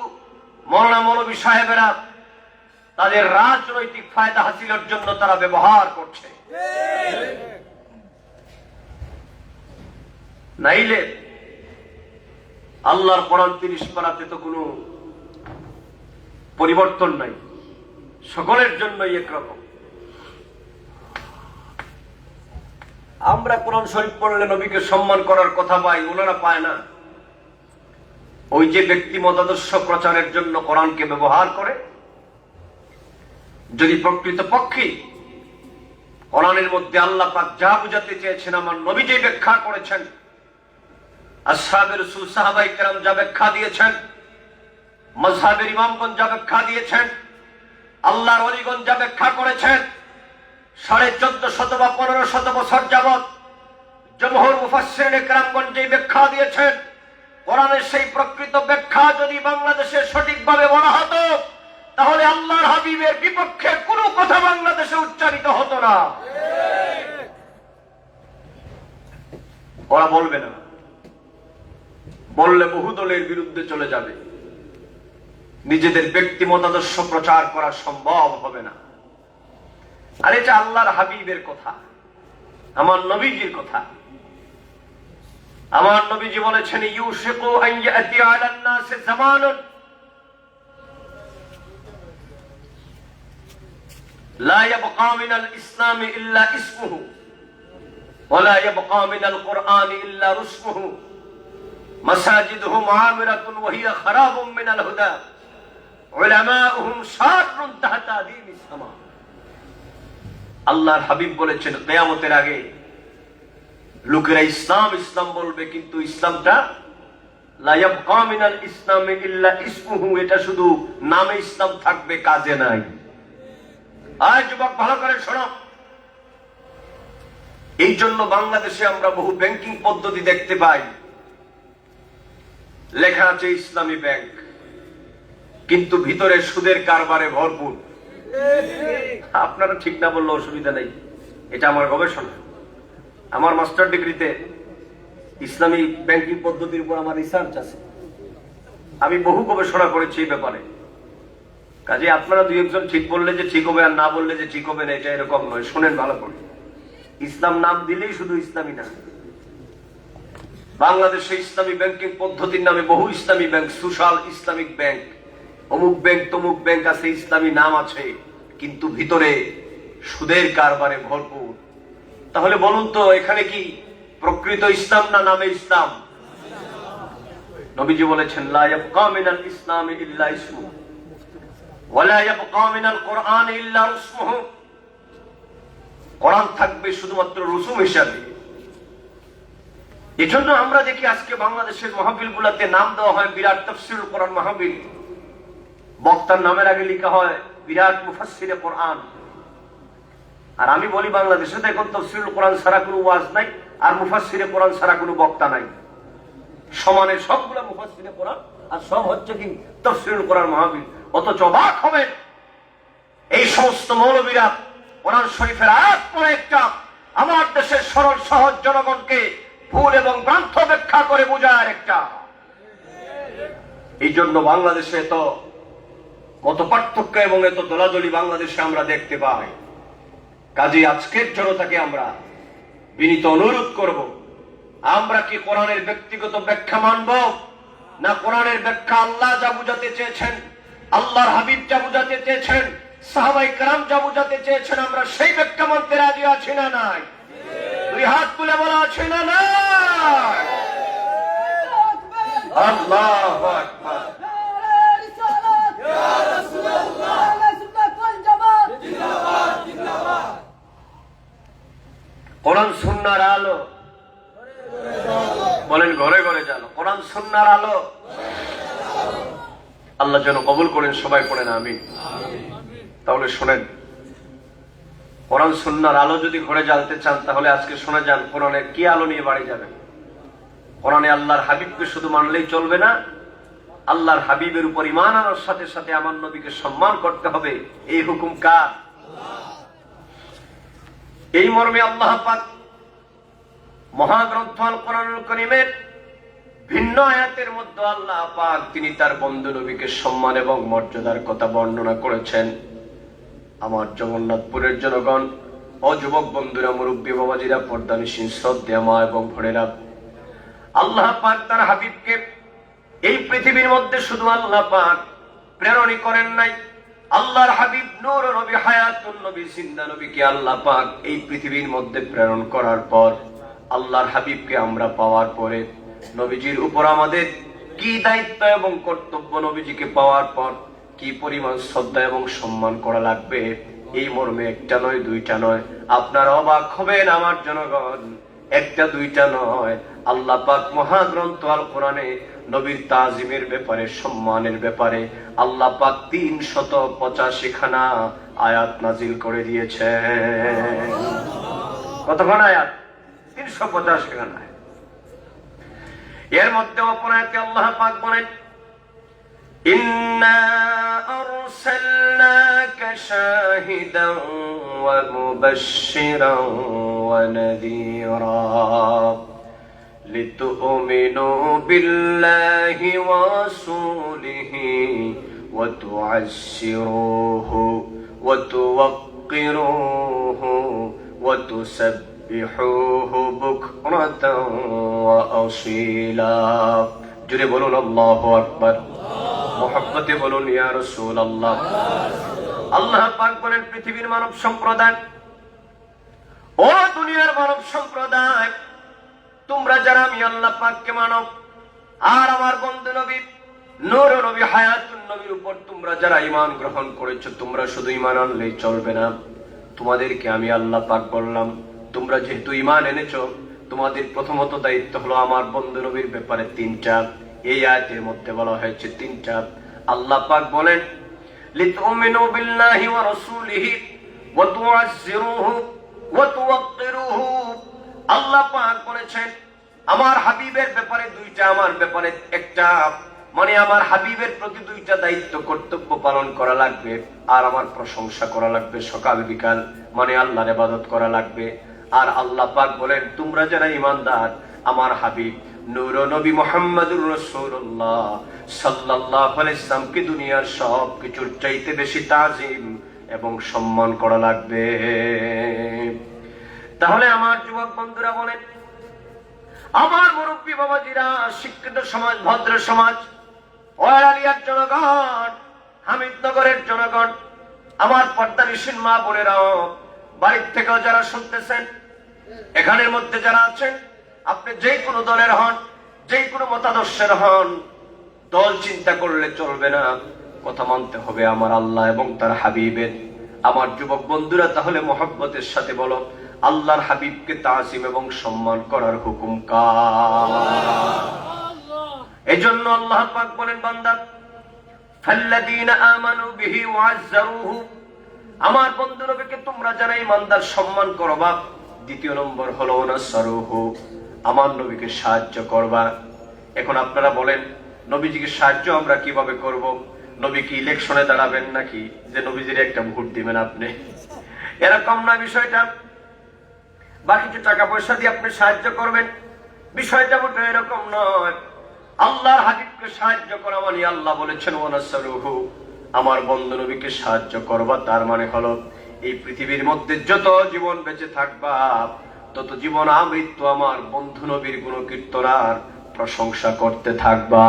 S1: মৌলানা মৌলবী সাহেবেরা তাদের রাজনৈতিক ফায়দা হাসিলের জন্য তারা ব্যবহার করছে। নাইলে আল্লাহর কোরআন ৩০ পারাতে তো কোনো পরিবর্তন নাই, সকলের জন্যই একরকম। আমরা কোরআন শরীফ পড়লে নবীকে সম্মান করার কথা পাই, ওনারা পায় না। ওই যে ব্যক্তি মতাদর্শ প্রচারের জন্য কোরআনকে ব্যবহার করে, যদি প্রকৃত পক্ষে কোরআনের মধ্যে আল্লাহ পাক যা বুঝাতে চেয়েছেন, আমার নবী যে ব্যাখ্যা করেছেন, আসহাবে রাসূল সাহাবায়ে কেরাম যা ব্যাখ্যা দিয়েছেন, মাযহাবের ইমামগণ যা ব্যাখ্যা দিয়েছেন, আল্লাহর ওলিগণ যা ব্যাখ্যা করেছেন, 1450 বা 1500 বছর যাবত জমহুর মুফাসসিরিনে কেরামগণ যে ব্যাখ্যা দিয়েছেন, কোরআনের সেই প্রকৃত ব্যাখ্যা যদি বাংলাদেশে সঠিকভাবে বলা হতো, তাহলে আল্লাহর হাবিবের বিপক্ষে কোনো কথা বাংলাদেশে উচ্চারিত হতো না। ওরা বলবে না, বললে বহু দলের বিরুদ্ধে চলে যাবে, নিজেদের ব্যক্তি মতাদর্শ প্রচার করা সম্ভব হবে না। আর এটা আল্লাহর হাবিবের কথা, আমার নবীজির কথা। আমার নবীজি বলেছেন, ইউশিকু আন ইয়াতি আলান নাস জামানুন লা ইয়াবকা মিনাল ইসলামি ইল্লা ইসমুহু ওয়া লা ইয়াবকা মিনাল কুরআনি ইল্লা রুসমুহু মাসাজিদুহুম আমিরাতুন ওয়া হিয়া খারাবুম মিনাল হুদা উলামাউহুম শাররুন তাহতা আদিমিস সামা। আল্লাহর হাবিব বলেছেন, কিয়ামতের আগে লোকেরা ইসলাম ইসলাম বলবে, কিন্তু ইসলামটা লা ইয়াবকা মিনাল ইসলামি ইল্লা ইসমুহু, এটা শুধু নামে ইসলাম থাকবে, কাজে নাই। আজ যুবক ভালো করে শোনো, এই জন্য বাংলাদেশে আমরা বহু ব্যাংকিং পদ্ধতি দেখতে পাই, লেখা আছে ইসলামী ব্যাংক, কিন্তু ভিতরে সুদের কারবারে ভরপুর। আপনারা ঠিক না বললে অসুবিধা নেই, এটা আমার গবেষণা। আমার মাস্টার ডিগ্রিতে ইসলামী ব্যাংকিং পদ্ধতির উপর আমার রিসার্চ আছে, আমি বহু গবেষণা করেছি এই ব্যাপারে। কাজে আপনারা দুই একজন ঠিক বললে যে ঠিক হবে, আর না বললে যে ঠিক হবে না, এটা এরকম নয়। শোনেন ভালো করে, ইসলাম নাম দিলেই শুধু ইসলামী না। বাংলাদেশে ইসলামী ব্যাংকিং পদ্ধতির নামে বহু ইসলামী ব্যাংক, সোশ্যাল ইসলামিক ব্যাংক, অমুক ব্যাংক তমুক ব্যাংক আছে, ইসলামী নাম আছে, কিন্তু ভিতরে সুদের কারবারে ভরপুর। তাহলে বলুন তো, এখানে কি প্রকৃত ইসলাম না নামে ইসলাম? নবীজি বলেছেন, লা ইয়াবকা মিনাল ইসলামি ইল্লা ইসমুহু ওয়া লা ইয়াবকা মিনাল কুরআনি ইল্লা রুসমুহু। কোরআন থাকবে শুধুমাত্র রসুম হিসাবে। এজন্য আমরা দেখি আজকে বাংলাদেশের মাহফিল গুলাতে নাম দেওয়া হয় বিরাট তাফসীরুল কোরআন মাহফিল, বক্তার নামের আগে লেখা হয় বিরাট মুফাসসিরে কোরআন। আর আমি বলি, বাংলাদেশে তো এখন তাফসীরুল কোরআন ছাড়া কোনো ওয়াজ নাই, আর মুফাসসিরে কোরআন ছাড়া কোনো বক্তা নাই। সমানে সবগুলা মুফাসসিরে কোরআন, আর সব হচ্ছে কি তাফসীরুল কোরআন মাহফিল। অথচ অবাক হবেন, এই সমস্ত মৌলবীরা কোরআন শরীফের আয়াত পরে একটা আমার দেশের সরল সহজ জনগণকে ভুল এবং ভ্রান্ত ব্যাখ্যা করে বোঝায় একটা। এই জন্য বাংলাদেশে এত মত পার্থক্য এবং এত দলাদলি বাংলাদেশে আমরা দেখতে পাই। কাজে আজকের জনতাকে আমরা বিনীত অনুরোধ করব, আমরা কি কোরআনের ব্যক্তিগত ব্যাখ্যা মানব, না কোরআনের ব্যাখ্যা আল্লাহ যা বুঝাতে চেয়েছেন, আল্লাহর হাবিব যা বুঝাতে চেয়েছেন, সাহাবায়ে কেরাম যা বুঝাতে চেয়েছেন, আমরা সেই ব্যাখ্যা মানতে রাজি আছি না নাই? দুই হাত তুলে বলা আছে না না? আল্লাহু আকবার। কোরআন সুন্নাহর আলো, বলেন ঘরে ঘরে জানো, কোরআন সুন্নাহর আলো। আল্লাহ যেন কবুল করেন, সবাই পড়েন আমিন। তাহলে শোনেন, কোরআন সুন্নাহর আলো যদি ঘরে জ্বালতে চান তাহলে আজকে শুনে যান কোরআনের কি আলো নিয়ে বাড়ি যাবেন। কোরআনে আল্লাহর হাবিবকে শুধু মানলেই চলবে না, আল্লাহর হাবিবের উপর ঈমান আনার সাথে সাথে আমার নবীকে সম্মান করতে হবে। এই হুকুম কার? এই মর্মে আল্লাহ পাক মহাগ্রন্থ আল কোরআনুল কারীমের ভিন্ন আয়াতের মধ্যে আল্লাহ পাক তিনি তার বন্ধু নবীকে সম্মান এবং মর্যাদার কথা বর্ণনা করেছেন। আমার জগন্নাথপুরের জনগণ ও যুবক বন্ধুরা, মুরব্বী বাবাজিরা, পর্দানিশীন শ্রদ্ধেয় মা এবং বোনেরা, আল্লাহ পাক তার হাবিবকে এই পৃথিবীর মধ্যে শুধু আল্লাহ পাক প্রেরণই করেন নাই, আল্লাহর হাবিব নূর নবী, হায়াতুন নবী, জিন্দা নবীকে আল্লাহ পাক এই পৃথিবীর মধ্যে প্রেরণ করার পর আল্লাহর হাবিবকে আমরা পাওয়ার পরে নবীজির উপর আমাদের কি দায়িত্ব এবং কর্তব্য, নবীজিকে পাওয়ার পর কি পরিমাণ শ্রদ্ধা এবং সম্মান করা লাগবে, এই মর্মে একটা নয় দুইটা নয়, আপনারা অবাক হবেন আমার জনগণ, একটা দুইটা নয়, আল্লাহ পাক মহাগ্রন্থ আল কোরআনে নবীর তাজিমের ব্যাপারে, সম্মানের ব্যাপারে আল্লাহ পাক 385 খানা আয়াত নাজিল করে দিয়েছেন। কতক্ষণ আয়াত? 385 খানা। এর মধ্যে অপর আয়াতে আল্লাহ পাক বলেন, ইন্না আরসালনাকা শাহিদান ওয়া মুবাশশিরান ওয়া নাযীরা লিতুমিনু বিল্লাহি ওয়া রাসূলিহি ওয়া তুআশশিরুহু ওয়া তুওয়াক্কিরুহু ওয়া তুসাব্বিহুহু বুকরাতান ওয়া আসীলা। জুড়ে বলুন আল্লাহু আকবার, মুহাব্বতে বলুন ইয়া রাসূলুল্লাহ। আল্লাহ পাক বলেন, পৃথিবীর মানব সম্প্রদায়, ও দুনিয়ার মানব সম্প্রদায়, তোমরা যারা আমি আল্লাহ পাককে মানো আর আমার বন্ধু নবী নূর নবী হায়াতুন নবীর উপর তোমরা যারা ঈমান গ্রহণ করেছো, তোমরা শুধু ঈমান আনলেই চলবে না, তোমাদেরকে আমি আল্লাহ পাক বললাম, তোমরা যেহেতু ঈমান এনেছো, তোমাদের প্রথমত দায়িত্ব হলো আমার বন্ধু নবীর ব্যাপারে 3টা। এই আয়াতের মধ্যে বলা হয়েছে 3টা। আল্লাহ পাক বলেন, লিতুমিনু বিল্লাহি ওয়া রাসূলিহি ওয়া তুআযজিরুহু ওয়া তুওয়াক্কিরুহু। আল্লাহ পাক বলেছেন আমার হাবিবের ব্যাপারে 2টা, আমার ব্যাপারে 1টা, মানে আমার হাবিবের প্রতি 2টা দায়িত্ব, কর্তব্য পালন করা লাগবে আর আমার প্রশংসা করা লাগবে সকাল বিকাল, মানে আল্লাহর ইবাদত করা লাগবে। আর আল্লাহ পাক বলেন, তোমরা যারা ঈমানদার, আমার হাবিব নূর নবী মুহাম্মদুর রাসূলুল্লাহ সাল্লাল্লাহু আলাইহি ওয়াসাল্লামকে দুনিয়ার সব কিছুর চাইতে বেশি তাজিম এবং সম্মান করা লাগবে। তাহলে আমার যুবক বন্ধুরা বলেন, আমার মুরব্বী বাবাজিরা, শিক্ষিত সমাজ, ভদ্র সমাজ, ওয়ালিয়ার জনগণ, হামিদনগরের জনগণ, আমার পর্দানিশীন মা বোনেরাও, বাড়ির থেকেও যারা শুনতেছেন, এখানের মধ্যে যারা আছেন, আপনি যে কোনো দলের হন, যে কোনো মতাদর্শের হন, দল চিন্তা করলে চলবে না, কথা মানতে হবে আমার আল্লাহ এবং তার হাবিবের। আমার যুবক বন্ধুরা, তাহলে মহব্বতের সাথে বলো, আল্লাহর হাবিবকে তাজিম এবং সম্মান করার হুকুম কার? এজন্য আল্লাহ পাক বলেন, বান্দা, ফাল্লাযীনা আমানু বিহি ওয়া আযযারুহু, আমার বন্ধু নবীকে তোমরা যারা ঈমানদার সম্মান করবা। 2 নম্বর হলো নাসরুহু, আমার নবীকে সাহায্য করবা। এখন আপনারা বলেন, নবীজিকে সাহায্য আমরা কিভাবে করব? নবী কি ইলেকশনে দাঁড়াবেন নাকি যে নবীজির একটা ভোট দিবেন আপনি? এরকম না বিষয়টা, বা কিছু টাকা পয়সা দিয়ে আপনি সাহায্য করবেন, বিষয়টা মোটেও এরকম নয়। আল্লাহর হাবিবকে সাহায্য করা মানে আল্লাহ বলেছেন ওয়ানাসরুহু, আমার বন্ধু নবীকে সাহায্য করবা, তার মানে হলো এই পৃথিবীর মধ্যে যত জীবন বেঁচে থাকবা, তত জীবন আমৃত্যু আমার বন্ধু নবীর গুণকীর্তন আর প্রশংসা করতে থাকবা।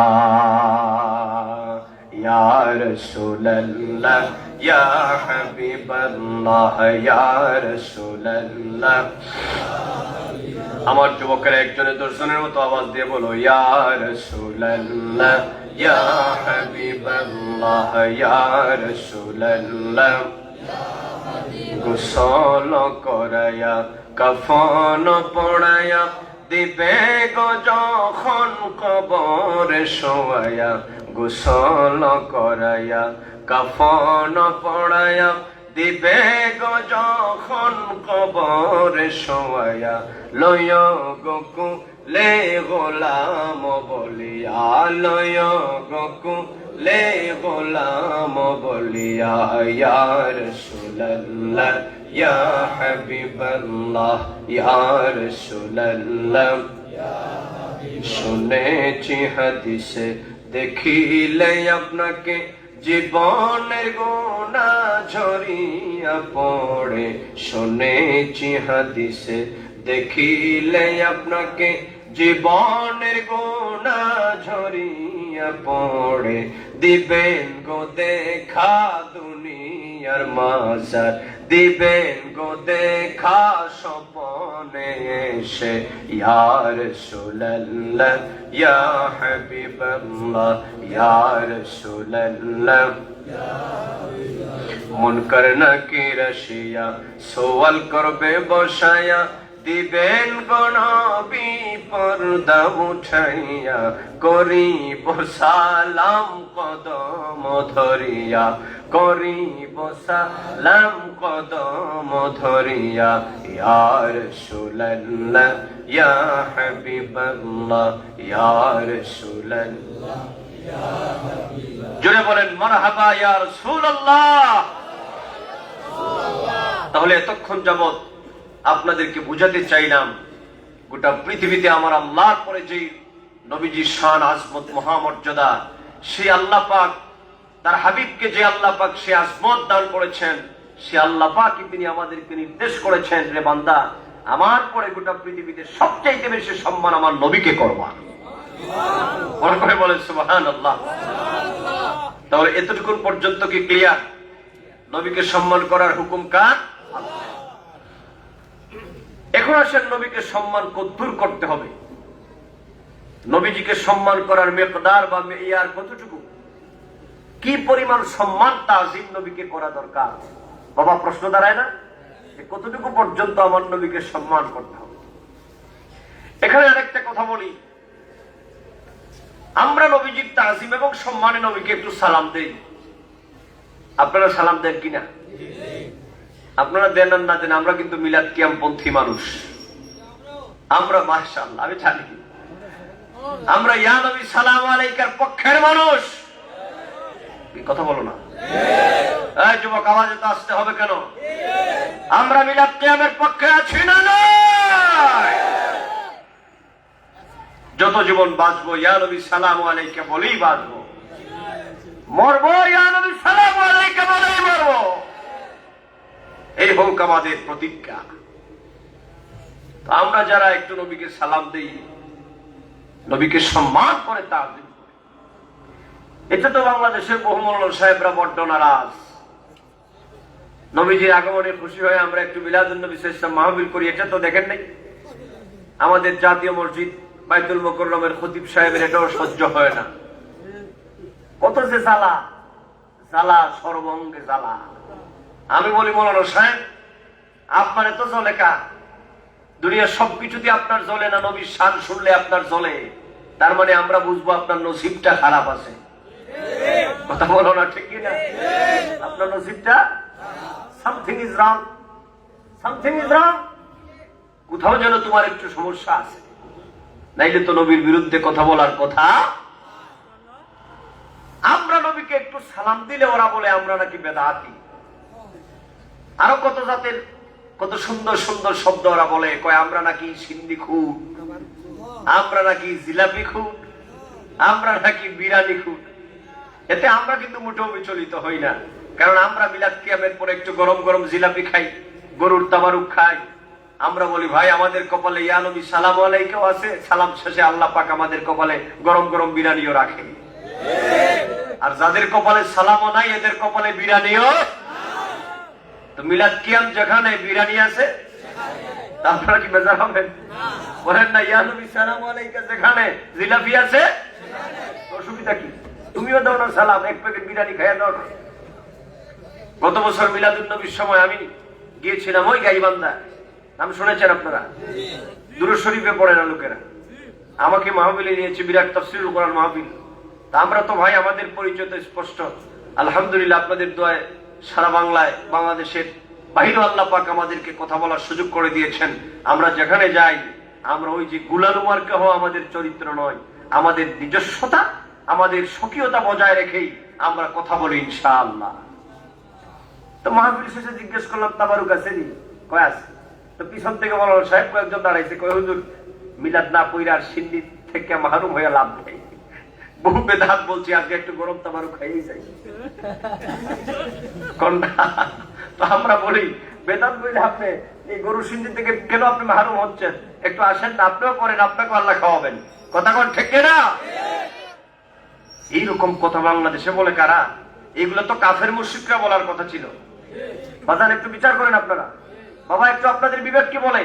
S1: ইয়া রাসূলুল্লাহ, ইয়া হাবিবাল্লাহ, ইয়া রাসূলুল্লাহ, আমার যুবকেরা একজনে দর্শনের মতো আওয়াজ দিয়ে বলো, ইয়া রাসূলুল্লাহ ইয়া হাবিবাল্লাহ ইয়া রাসূলুল্লাহ। গোসল করায়া কাফন পড়ায়া দিবে গো যখন কবরে শোয়ায়া, গোসল করায়া কাফন পড়ায়া দিবে গো যখন কবরে শোয়ায়া, লয় গোকুলে গোলাম বলিয়া, লয় গোকুলে গোলাম বলিয়া, ইয়া রাসূলুল্লাহ ইয়া হাবিবাল্লাহ ইয়া রাসূলুল্লাহ। শুনেছি হাদিসে দেখিলে আপনাকে জীবনের গুনাহ ঝরিয়া পড়ে, শুনেছি হাদিসে দেখিলে আপনাকে জীবনের গুনাহ ঝরিয়া পড়ে, দিবেন গো দেখা দুনিয়ার মাজার, দিবেন গো দেখা স্বপ্নে এসে, ইয়া রাসূলুল্লাহ ইয়া হাবিবাল্লাহ ইয়া রাসূলুল্লাহ। মুনকার নাকির আসিয়া সওয়াল করবে বসায়া, দিবেন গো নবী পর্দা উঠাইয়া, করিব সালাম কদম ধরিয়া, করিব সালাম কদম ধরিয়া, ইয়া রাসূলুল্লাহ ইয়া হাবিবাল্লাহ ইয়া রাসূলুল্লাহ। জোরে বলেন মারহাবা ইয়া রাসূলুল্লাহ। তাহলে এতক্ষণ যাবত আপনাদেরকে বুঝাতে চাইলাম, গোটা পৃথিবীতে আমার আল্লাহর পরে যে নবীজির শান আজমত মহামর্যাদা, সেই আল্লাহ পাক তার হাবিবকে যে আল্লাহ পাক সে আজমত দান করেছেন, সে আল্লাহ পাকই তিনি আমাদেরকে নির্দেশ করেছেন, রে বান্দা আমার পরে গোটা পৃথিবীতে সবচাইতে বেশি সম্মান আমার নবীকে করবা। মনে করে বলেন সুবহানাল্লাহ। তাহলে এতটুকু পর্যন্ত কি ক্লিয়ার? নবীকে সম্মান করার হুকুম কার? আল্লাহ। এখন আসেন নবীকে সম্মান কতদূর করতে হবে, নবীজিকে সম্মান করার মিকদার বা মেয়ার কতটুকু, কি পরিমাণ সম্মান তাজিম নবীকে করা দরকার। বাবা প্রশ্ন দাঁড়ায় না, কতটুকু পর্যন্ত আমার নবীকে সম্মান করতে হবে। এখানে আরেকটা কথা বলি, আমরা নবীজির তাজিম এবং সম্মানে নবীকে একটু সালাম দেই। আপনারা সালাম দেন কিনা? আপনারা দেন আর না দেন, আমরা কিন্তু মিলাদ কিয়াম পন্থী মানুষ। আমরা মাশাআল্লাহ, আমি জানি আমরা ইয়া নবী সালাম আলাইকার পক্ষের মানুষ। কথা বলো না, এই যুবক আওয়াজ তো আসতে হবে কেন? আমরা মিলাদ কিয়ামের পক্ষে আছি না নয়? যত জীবন বাঁচবো ইয়া নবী সালাম আলাইকা বলেই বাঁচবো, মরবো ইয়া নবী সালাম আলাইকা বলেই মরবো। এই হোক আমাদের প্রতিজ্ঞা। আমরা যারা একটু নবীকে সালাম দেই, নবীকে সম্মান করে তাজিম করি, এটা তো বাংলাদেশের বহু মৌলানা সাহেবরা বড্ড নারাজ। নবীজির আগমনে খুশি হয়ে আমরা একটু মিলাদুন নবী সাল্লাল্লাহু মাহফিল করি, এটা তো দেখেন নাই? আমাদের জাতীয় মসজিদ বাইতুল মুকাররমের খতিব সাহেবের এটাও সহ্য হয় না। কত যে জ্বালা, জ্বালা সর্বঙ্গে জ্বালা। আমি বলি মৌলানা সাহেব, আপনার এত জ্বলে কা? দুনিয়ার সবকিছুতে আপনার জ্বলে না, নবীর শান শুনলে আপনার জ্বলে, তার মানে আমরা বুঝবো আপনার নসিবটা খারাপ আছে। কথা বলো না, ঠিক কিনা? আপনার নসিবটা something is wrong, something is wrong. কোথাও যেন তোমার একটু সমস্যা আছে, নাইলে তো নবীর বিরুদ্ধে কথা বলার কথা। আমরা নবীকে একটু সালাম দিলে ওরা বলে আমরা নাকি বেদাতি। আরো কত জাতের কত সুন্দর সুন্দর শব্দ ওরা বলে, কয় আমরা নাকি সিন্দি খুঁট, আমরা নাকি জিলাপি খুঁট, আমরা নাকি বিরানি খুঁট। এতে আমরা কিন্তু মোটেও বিচলিত হই না, কারণ আমরা মিলাদ কিয়ামের পরে একটু গরম গরম জিলাপি খাই, গরুর তাবারুক খাই। আমরা বলি ভাই আমাদের কপালে ইয়া নবী সালাম আলাইকাও আছে, সালাম শেষে আল্লাহ পাক আমাদের কপালে গরম গরম বিরানিও রাখে। আর যাদের কপালে সালামও নাই, এদের কপালে বিরানিও। তো মিলাদ কিয়াম যেখানে বিরানি আছে, আপনারা কি বেজার হবেন? বলেন না ইয়া নবী সালাম আলাইকা, যেখানে জিলাপি আছে অসুবিধা কি? তুমিও দাও না সালাম, এক প্যাকেট বিরিয়ানি খাইয়া দাও না। গত বছর মিলাদুন নবীর সময় আমি গিয়েছিলাম ওই গাইবান্ধা, নাম শুনেছেন আপনারা? দুরূদ শরীফে পড়ে না লোকেরা, আমাকে মাহফিলে নিয়েছে, বিরাট তাফসীরুল কোরআন মাহফিল। তা আমরা তো ভাই আমাদের পরিচয় তো স্পষ্ট, আলহামদুলিল্লাহ আপনাদের দোয়ায় সারা বাংলায়, বাংলাদেশের বাহিরে আল্লাহ পাক আমাদেরকে কথা বলার সুযোগ করে দিয়েছেন। আমরা যেখানে যাই আমরা ওই যে গুলানুমার কেহ আমাদের চরিত্র নয়, আমাদের নিজস্বতা, আমাদের স্বকীয়তা বজায় রেখেই আমরা কথা বলি ইনশাআল্লাহ। তো মাহফিল শেষে জিজ্ঞেস করলাম তাবারুক আছে নি? কয় আছে। তো পিছন থেকে মাওলানা সাহেব কয়েকজন দাঁড়াইছে, কয় হুজুর মিলাদ না পইরা আর সিন্নি থেকে মাহরুম হয়ে লাভ নেই, বহু বেদাত বলছি, আজকে একটু গরম তাবারুক খাইয়েই যাই। তো আমরা বলি বেদাত বইলে আপনি এই গরু সিন্নি থেকে কেন আপনি মাহরুম হচ্ছেন? একটু আসেন না, আপনিও করেন, আপনাকে আল্লাহ খাওয়াবেন। কথা কোন ঠিক না? এইরকম কথা বাংলাদেশে বলে কারা? এগুলো তো কাফের মুশরিকরা বলার কথা ছিল। বাজান একটু বিচার করেন আপনারা, বাবা একটু আপনাদের বিবেক কি বলে?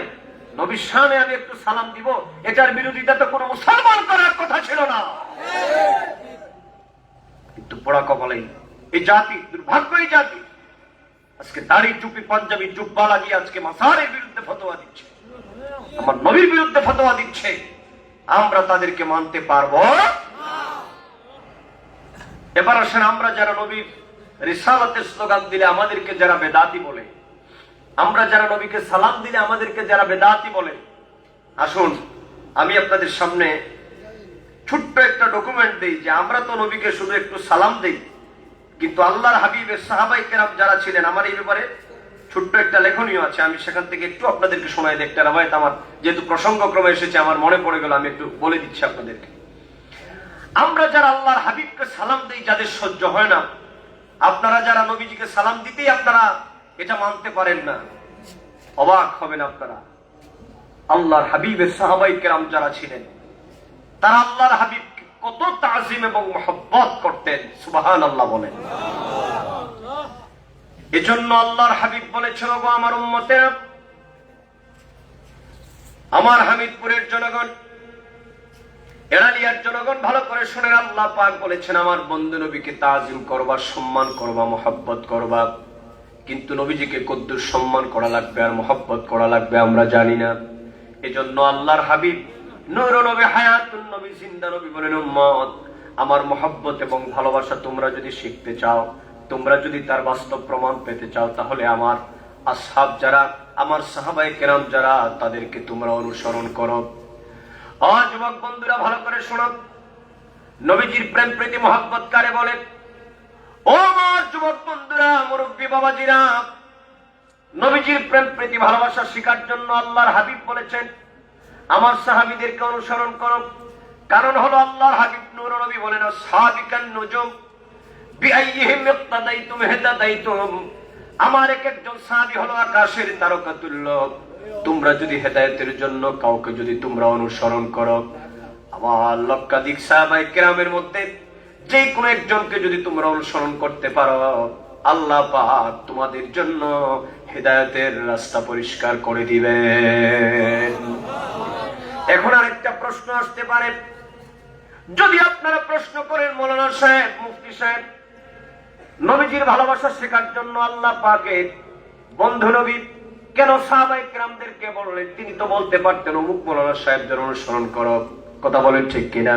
S1: নবীর শানে আমি একটু সালাম দিব, এটার বিরোধিতা তো কোনো মুসলমান করার কথা ছিল না। কিন্তু পোড়া কপালে এই জাতি, দুর্ভাগ্য এই জাতি, আজকে দাড়ি টুপি পাঞ্জাবি জুব্বা লাগিয়ে আজকে মাসারের বিরুদ্ধে ফতোয়া দিচ্ছে, আমার নবীর বিরুদ্ধে ফতোয়া দিচ্ছে। আমরা তাদেরকে মানতে পারবো? এবার আসেন, আমরা যারা নবীর রিসালাতের স্লোগান দিলে আমাদেরকে যারা বেদাতি বলে, আমরা যারা নবীকে সালাম দিলে আমাদেরকে যারা বেদাতি বলে, আসুন আমি আপনাদের সামনে ছোট্ট একটা ডকুমেন্ট দেই যে আমরা তো নবীকে শুধু একটু সালাম দেই, কিন্তু আল্লাহর হাবিবের সাহাবায়ে কেরাম যারা ছিলেন, আমার এই ব্যাপারে ছোট্ট একটা লেখনীয় আছে, আমি সেখান থেকে একটু আপনাদেরকে শোনাই দিই। একটা রাওয়ায়াত আমার যেহেতু প্রসঙ্গক্রমে এসেছে আমার মনে পড়ে গেল, আমি একটু বলে দিচ্ছি আপনাদেরকে। আমরা যারা আল্লাহর হাবিবকে সালাম দেই, যাদের সহ্য হয় না, আপনারা যারা নবীজিকে সালাম দিতেই আপনারা এটা মানতে পারেন না, অবাক হবেন আপনারা। আল্লাহর হাবিবের সাহাবায়ে কেরাম যারা ছিলেন, তারা আল্লাহর হাবিবকে কত তাজিম এবং মহব্বত করতেন, সুবহানাল্লাহ বলেন। এজন্য আল্লাহর হাবিব বলেছেন, গো আমার উম্মতেরা, আমার হামিদপুরের জনগণ, এড়ালিয়ার জনগণ, ভালো করে শুনেন। আল্লাহ পাক বলেছেন, আমার বন্ধু নবীকে তাজিম করবা, সম্মান করবা, মহব্বত করবা। কিন্তু নবীজিকে কদ্দুর সম্মান করা লাগবে আর মহব্বত করা লাগবে আমরা জানি না। এজন্য আল্লাহর হাবিব নূর নবী, হায়াতুন নবী, জিন্দা নবী বলেন, উম্মত আমার মহব্বত এবং ভালোবাসা তোমরা যদি শিখতে চাও, তোমরা যদি তার বাস্তব প্রমাণ পেতে চাও, তাহলে আমার আসহাব যারা, আমার সাহাবায়ে কেরাম যারা, তাদেরকে তোমরা অনুসরণ করো। যুবক বন্ধুরা ভালো করে শোনো, নবীজির প্রেম প্রীতি মহব্বত কারে বলে? ও আমার যুবক বন্ধুরা, মুরব্বী বাবাজিরা, নবীজির প্রেম প্রীতি ভালোবাসা শিকার জন্য আল্লাহর হাবিব বলেছেন, আমার সাহাবীদেরকে অনুসরণ করো। কারণ হলো আল্লাহর হাবিব নূর নবী বলেন, সাবিকান নুজুম বিআইয়িহিম ইক্তাদাইতুম ইহতাদাইতুম। আমার এক একজন সাহাবী হলো আকাশের তারকা তুল্য। তোমরা যদি হেদায়েতের জন্য কাউকে যদি তোমরা অনুসরণ করো, আমার লক্ষাধিক সাহাবায়ে কেরামের মধ্যে যে কোনো একজনকে যদি তোমরা অনুসরণ করতে পারো, আল্লাহ পাক তোমাদের জন্য হেদায়েতের রাস্তা পরিষ্কার করে দিবেন। এখন আরেকটা প্রশ্ন আসতে পারে, যদি আপনারা প্রশ্ন করেন, মাওলানা সাহেব, মুফতি সাহেব, নবীজির ভালোবাসা শেখার জন্য আল্লাহ পাকের বন্ধু নবী কেন সাহাবায়ে কেরামদেরকে বললেন? তিনি তো বলতে পারতেন অমুক মাওলানা সাহেবদের অনুসরণ করো, কথা বলেন ঠিক কিনা?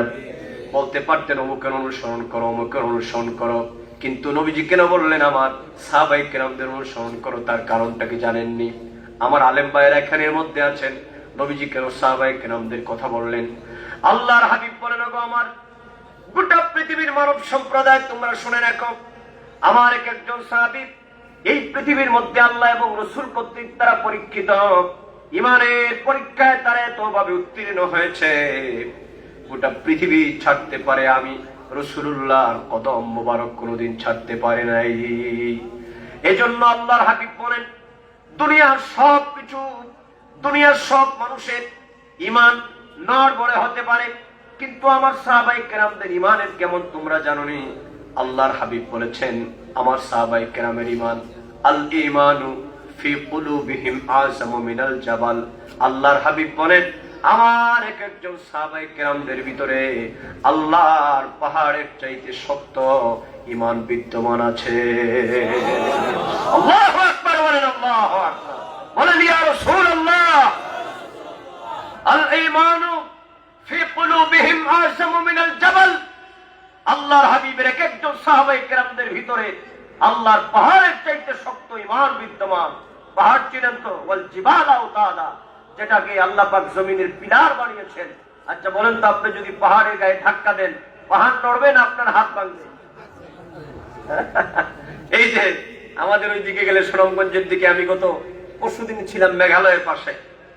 S1: বলতে পারতেন অমুকের অনুসরণ করো, অমুকের অনুসরণ করো, কিন্তু নবীজি কেন বললেন আমার সাহাবায়ে কেরামদের অনুসরণ করো? তার কারণটা কি জানেননি? আমার আলেম ভাইয়েরা এখানের মধ্যে আছেন, নবীজি কেন সাহাবায়ে কেরামদের কথা বললেন? আল্লাহর হাবিব বলেন, গো আমার গোটা পৃথিবীর মানব সম্প্রদায় তোমরা শুনে রাখো, আমার এক একজন সাহাবী এই পৃথিবীর মধ্যে আল্লাহ এবং রাসূল কর্তৃক তারা পরীক্ষিত, ঈমানের পরীক্ষায় তারা এতভাবে উত্তীর্ণ হয়েছে, গোটা পৃথিবী ছাড়তে পারে, আমি রাসূলুল্লাহর কদম মোবারক কোনোদিন ছাড়তে পারে নাই। এজন্য আল্লাহর হাবিব বলেন, দুনিয়ার সব কিছু, দুনিয়ার সব মানুষের ঈমান নড়বড়ে হতে পারে, কিন্তু আমার সাহাবায়ে কেরামদের ঈমানের কেমন তোমরা জানোনি? আল্লাহর হাবিব বলেছেন, আমার সাহাবায়ে কেরামের ঈমান, আল ঈমানু ফি কুলুবিহিম আযমু মিনাল জাবাল। আল্লাহর হাবিব বলেন, আমার এক একজন সাহাবায়ে কেরামদের ভিতরে আল্লাহর পাহাড়ের চাইতে শক্ত ঈমান বিদ্যমান আছে। আল্লাহু আকবার বলেন, আল্লাহু আকবার বলেন, ইয়া রাসূলুল্লাহ আল ঈমানু ফি কুলুবিহিম আযমু মিনাল জাবাল। আল্লাহর হাবিবের এক একজন সাহাবায়ে কেরামদের ভিতরে আল্লাহর পাহাড়ের চাইতে শক্ত ঈমান বিদ্যমান। পাহাড় চিনেন তো? ওয়াল জিবাল আওতাদা, যেটাকে আল্লাহ পাক জমিনের পিলার বানিয়েছেন। আচ্ছা বলেন তো, আপনি যদি পাহাড়ের গায়ে ধাক্কা দেন, পাহাড় নড়বে না আপনার হাত ভাঙবে? এই যে আমাদের ওই দিকে গেলে সুনামগঞ্জের দিকে, আমি গত পরশুদিন ছিলাম মেঘালয়ের পাশে,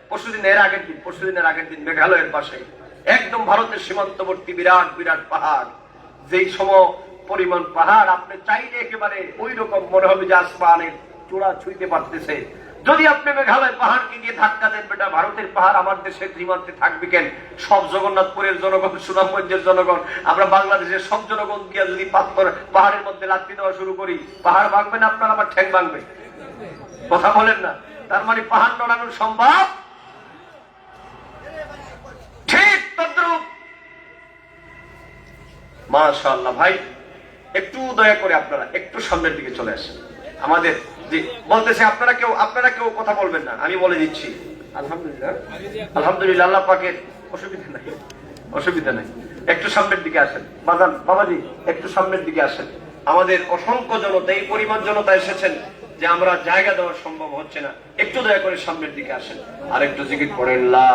S1: পরশুদিনের আগের দিন মেঘালয়ের পাশে একদম ভারতের সীমান্তবর্তী বিরাট বিরাট পাহাড়। যেই সম পরিমাণ পাহাড়, আপনি চাইলে একেবারে ওই রকম মনে হবে যে আসমানের চূড়া ছুঁইতে পারতেছে। যদি আপনি মেঘালয় পাহাড়কে গিয়ে ধাক্কা দেন, বেটা ভারতের পাহাড় আমার দেশের সীমান্তে থাকবে কেন? সব জগন্নাথপুরের জনগণ, সুনামগঞ্জের জনগণ, আমরা বাংলাদেশের সব জনগণ গিয়া যদি পাথর পাহাড়ের মধ্যে লাথি দেওয়া শুরু করি, পাহাড় ভাঙবে না আপনার আমার ঠ্যাং ভাঙবে? কথা বলেন না? তার মানে পাহাড় নড়ানো সম্ভব। ঠিক তদ্রূপ মাশাআল্লাহ। ভাই একটু দয়া করে আপনারা একটু সামনের দিকে চলে আসেন। আমাদের যে বলতেছে, আপনারা কেউ কথা বলবেন না, আমি বলে দিচ্ছি। আলহামদুলিল্লাহ, আলহামদুলিল্লাহ, আল্লাহ পাকের অসুবিধা নাই। একটু সামনের দিকে আসেন বাজান, বাবাজি একটু সামনের দিকে আসেন। আমাদের অসংখ্য জনতা, এই পরিমাণ জনতা এসেছেন যে আমরা জায়গা দেওয়া সম্ভব হচ্ছে না। একটু দয়া করে সামনের দিকে আসেন, আর একটু জিকির করেন লা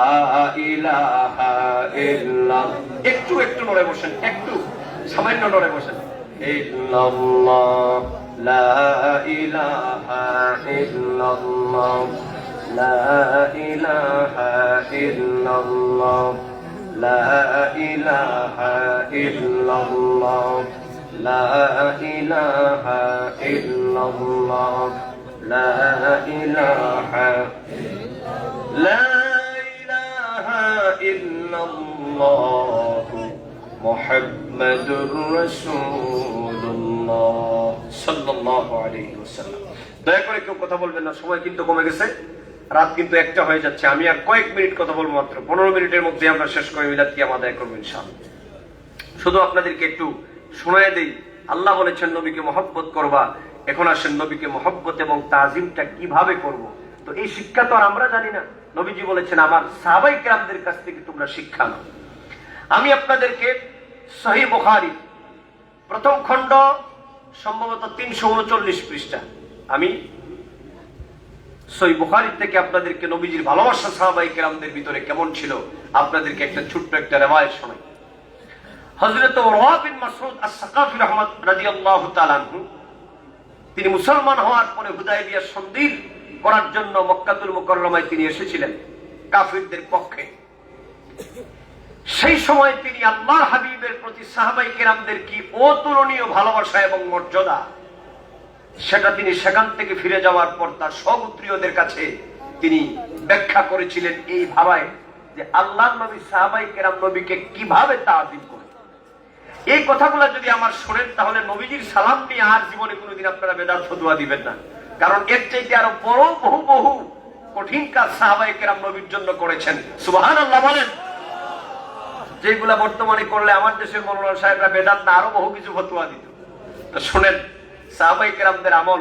S1: ইলাহা ইল্লাল্লাহ। একটু নড়ে বসেন, একটু সামান্য নড়ে বসেন। ইল্লাল্লাহ লা ইলাহা ইল্লাল্লাহ, লা ইলাহা ইল্লাল্লাহ, লা ইলাহা ইল্লাল্লাহ, লা ইলাহা ইল্লাল্লাহ, লা ইলাহা ইল্লাল্লাহ মুহাম্মাদুর রাসূলুল্লাহ সাল্লাল্লাহু আলাইহি ওয়াসাল্লাম। দয়া করে কেউ কথা বলবেন না, সময় কিন্তু কমে গেছে, রাত কিন্তু 1টা হয়ে যাচ্ছে। আমি আর কয়েক মিনিট কথা বলবো, মাত্র 15 মিনিটের মধ্যে আমরা শেষ করে মিলাদ কিয়াম আদায় করবো ইনশাআল্লাহ। শুধু আপনাদেরকে একটু শোনায় দেই, আল্লাহ বলেছেন নবীকে মহব্বত করবা। এখন আসেন নবীকে মহব্বত এবং তাজিমটা কিভাবে করব। তো এই শিক্ষা তো আর আমরা জানি না। নবীজি বলেছেন, আমার সাহাবায়ে কেরামদের কাছ থেকে তোমরা শিক্ষা নাও। আমি আপনাদেরকে সহিহ বুখারী প্রথম খণ্ড সম্ভবত 339 পৃষ্ঠা, আমি সহিহ বুখারী থেকে আপনাদেরকে নবীজির ভালোবাসা সাহাবায়ে কেরামদের ভিতরে কেমন ছিল আপনাদেরকে একটা ছোট্ট একটা রিওয়ায়াত শোনাই। হযরত উরওয়া বিন মাসউদ আস-সাকাফি রাদিয়াল্লাহু তাআলা আনহু, তিনি মুসলমান হওয়ার পরে হুদায়বিয়া সন্ধি করার জন্য মক্কাতুল মুকাররমায় তিনি এসেছিলেন কাফিরদের পক্ষে। সেই সময় তিনি আল্লাহর হাবিবের প্রতি সাহাবায়ে কেরামদের কি অতুলনীয় ভালোবাসা এবং মর্যাদা, সেটা তিনি সেখান থেকে ফিরে যাওয়ার পর তার সহগোত্রীয়দের কাছে তিনি ব্যাখ্যা করেছিলেন এই ভাবায় যে আল্লাহর নবী সাহাবায়ে কেরাম নবীকে কিভাবে তাজিম করে। এই কথাগুলো যদি আমার শোনেন, তাহলে নবীজির সালাম নিয়ে আর জীবনে কোনোদিন আপনারা বেদাত ফতোয়া দিবেন না। কারণ এর চাইতে আরো বড় বহু কঠিন কাজ সাহাবায়ে কেরাম নবীর জন্য করেছেন। সুবহানাল্লাহ বলেন। যেগুলা বর্তমানে করলে আমার দেশের মৌলানা সাহেবরা বেদাত না আরো বহু কিছু ফতোয়া দিত। তো শুনেন, সাহাবায়ে কেরামদের আমল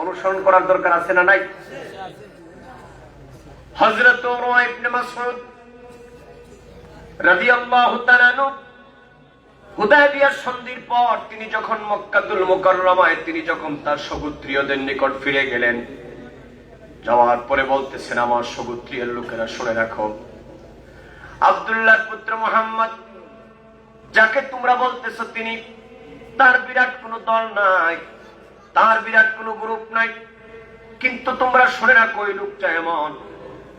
S1: অনুসরণ করার দরকার আছে না নাই? হযরত উরওয়া ইবনে মাসউদ রাদিয়াল্লাহু তাআলা আনহু হুদায়বিয়ার সন্ধির পর তিনি যখন মক্কাতুল মুকাররমায় তিনি যখন তার সহোত্রীয়দের নিকট ফিরে গেলেন, যাওয়ার পরে বলতেছেন, আমার সহোত্রীয়ের লোকেরা শুনে রাখো, আব্দুল্লাহর পুত্র মুহাম্মদ যাকে তোমরা বলতেছো, তিনি তার বিরাট কোনো দল নাই, তার বিরাট কোনো গ্রুপ নাই, কিন্তু তোমরা শুনে রাখো ওই লোকটা এমন,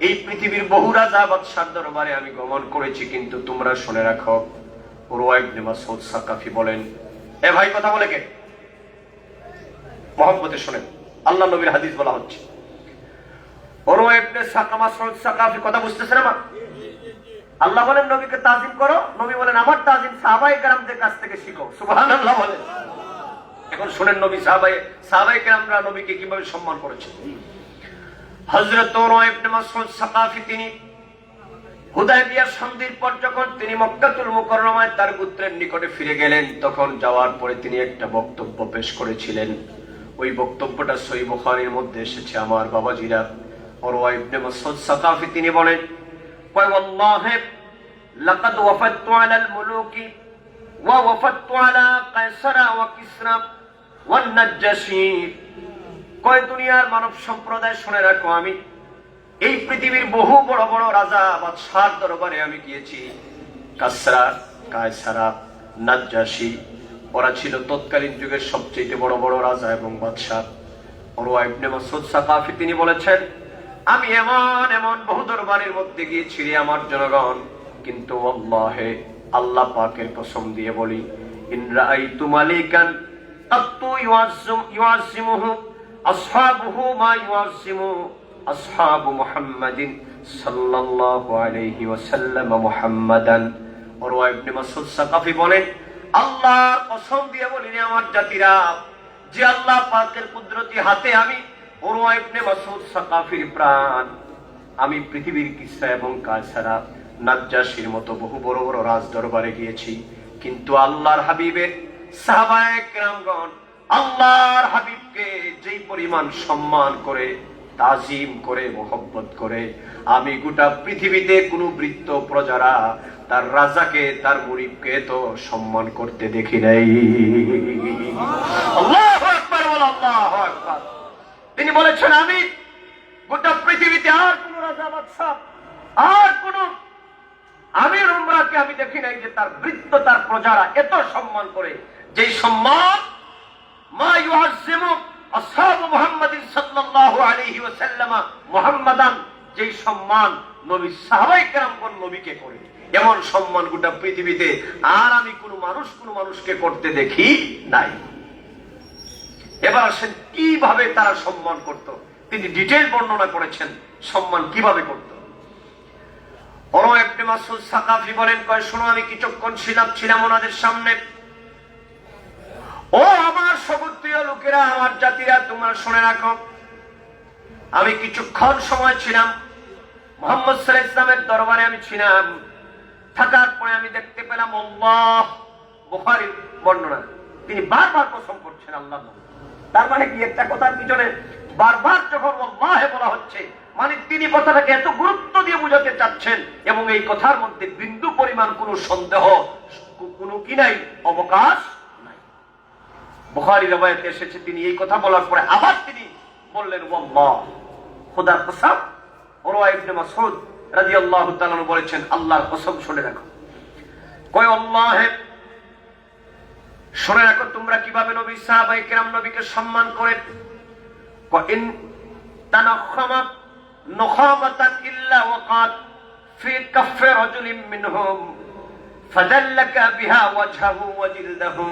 S1: এই পৃথিবীর বহু রাজা বাদশার দরবারে আমি গমন করেছি, কিন্তু তোমরা শুনে রাখো। উরওয়া ইবনে মাসউদ সাকাফি বলেন, এ ভাই কথা বলে কে? মহব্বতে শুনেন, আল্লাহ নবীর হাদিস বলা হচ্ছে। উরওয়া ইবনে মাসউদ সাকাফি কথা বুঝতেছেন আমার? আল্লাহ বলেন নবীকে তাজিম করো, নবী বলেন আমার তাজিম সাহাবায়ে কেরামদের কাছ থেকে শিখো। সুবহানাল্লাহ বলেন। এখন শুনেন নবী সাহাবায়ে কেরামরা নবীকে কিভাবে সম্মান করেছেন। হযরত উরওয়া ইবনে মাসউদ সাকাফি তিনি হুদায়বিয়া সন্ধির পর যখন তিনি মক্কাতুল মুকাররমায় তার গোত্রের নিকটে ফিরে গেলেন, তখন যাওয়ার পরে তিনি একটা বক্তব্য পেশ করেছিলেন। ওই বক্তব্যটা সহিহ বুখারীর মধ্যে এসেছে। আমার বাবাজিরা, উরওয়া ইবনে মাসউদ সাকাফি তিনি বলেন, ওয়াল্লাহি লাকাদ ওয়াফাততু আলাল মুলুকি ওয়া ওয়াফাততু আলা কায়সারা ওয়া কিসরা ওয়ান নাজ্জাশী। কয় দুনিয়ার মানব সম্প্রদায় শুনে রাখো, আমি এই পৃথিবীর বহু বড় বড় রাজা বাদশার দরবারে আমি গিয়েছি। কাসরা, কায়সারা, নাজ্জাশী, ওরা ছিল তৎকালীন যুগের সবচেয়ে বড় বড় রাজা এবং বাদশা। উরওয়া ইবনে মাসউদ সাকাফি তিনি বলেছেন, আমি এমন এমন বহু দরবারের মধ্যে গিয়েছি রে আমার জনগণ, কিন্তু আল্লাহে, আল্লাহ পাকের কসম দিয়ে বলি, ইন রাআইতু মালিকান আত্তু ইউআজ্জিমুহু আসহাবুহু মা ইউআজ্জিমু আসহাবু মুহাম্মাদিন সাল্লাল্লাহু আলাইহি ওয়াসাল্লাম মুহাম্মাদান। উরওয়া ইবনে মাসউদ সাকাফি বলেন, আল্লাহর কসম দিয়ে বলি রে আমার জাতিরা, যে আল্লাহ পাকের কুদরতি হাতে আমি উরওয়া ইবনে মাসউদ সাকাফির প্রাণ, আমি পৃথিবীর কিসরা এবং কায়সারা, নাজ্জাশীর মতো বহু বড় বড় রাজ দরবারে গিয়েছি, কিন্তু আল্লাহর হাবিবের সাহাবায়ে কেরামগণ আল্লাহর হাবিবকে যেই পরিমাণ সম্মান করে, তাজিম করে, মোহব্বত করে, আমি গোটা পৃথিবীতে কোনো বৃত্ত প্রজারা তার রাজাকে, তার মুরিবকে তো সম্মান করতে দেখি নাই। আল্লাহু আকবার, আল্লাহু আকবার। তিনি বলেছেন, আমি গোটা পৃথিবীতে আর কোন রাজা বাদশা, আর কোন আমির উমরাকে আমি দেখি নাই যে তার বৃত্ত, তার প্রজারা এত সম্মান করে, যে সম্মান মা ইউআজ্জিমু আসহাবু মুহাম্মাদিন সাল্লাল্লাহু আলাইহি ওয়াসাল্লাম মুহাম্মাদান, যে সম্মান নবী সাহাবায়ে কেরামগণ নবীকে করে, এমন সম্মান গোটা পৃথিবীতে আর আমি কোন মানুষকে করতে দেখি নাই। এবার আসেন কিভাবে তারা সম্মান করত, তিনি ডিটেইল বর্ণনা করেছেন সম্মান কিভাবে করত। উরওয়া ইবনে মাসউদ সাকাফি বলেন, কয় শোনো, আমি কিছুক্ষণ ছিলাম ওনাদের সামনে। ও আমার সগোত্রীয় লোকেরা, আমার জাতিরা, তোমরা শুনে রাখো, আমি কিছুক্ষণ সময় ছিলাম মুহাম্মদ সাল্লাল্লাহু আলাইহি ওয়াসাল্লামের দরবারে আমি ছিলাম। থাকার পরে আমি দেখতে পেলাম, আল্লাহ, বুখারীর বর্ণনা, তিনি বারবার কসম করছেন আল্লাহ। তার মানে কি, একটা কথার পিছনে বারবার যখন আল্লাহ বলা হচ্ছে, মানে তিনি কথাটাকে এত গুরুত্ব দিয়ে বোঝাতে চাচ্ছেন, এবং এই কথার মধ্যে বিন্দু পরিমাণ কোনো সন্দেহ, কোনো কি নাই, অবকাশ নাই। বুখারী রওয়ায়াতে এসেছে, তিনি এই কথা বলার পরে আবার তিনি বললেন, আল্লাহ, খোদার কসম। উরওয়া ইবনে মাসউদ রাদিয়াল্লাহু তাআলা বলেছেন, আল্লাহর কসম, শুনে রাখো। কয়, আল্লাহে, শুনে রাখো তোমরা কিভাবে নবী সাহাবায়ে কেরাম নবীকে সম্মান করে। ইন তানাখামা নুখামাতান ইল্লা ওয়াকাত ফি কাফি রাজুলিন মিনহুম ফাদাল্লাকা বিহা ওয়াজহাহু ওয়া জিলদাহু।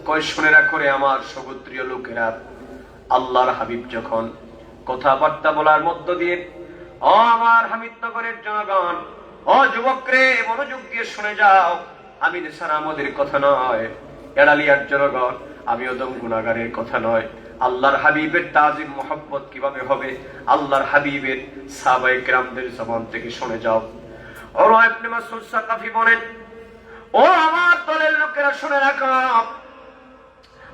S1: কয়, শুনে রাখো রে আমার সগোত্রীয় লোকেরা, আল্লাহর হাবিব যখন কথাবার্তা বলার মধ্য দিয়ে, ও আমার হামিদনগরের জনগণ, ও যুবক রে, মনোযোগ দিয়ে শুনে যাও, আমি নেশার আমাদের কথা নয়, এড়ালিয়ার জনগণ, আমি ওদম গুনাহগারের কথা নয়। আল্লাহর হাবিবের তাজিম মোহাব্বত কিভাবে হবে, আল্লাহর হাবিবের সাহাবায়ে কেরামদের জবান থেকে শুনে যাও। উরওয়া ইবনে মাসউদ সাকাফি বলেন, ও আমার দলের লোকেরা, শুনে রাখো,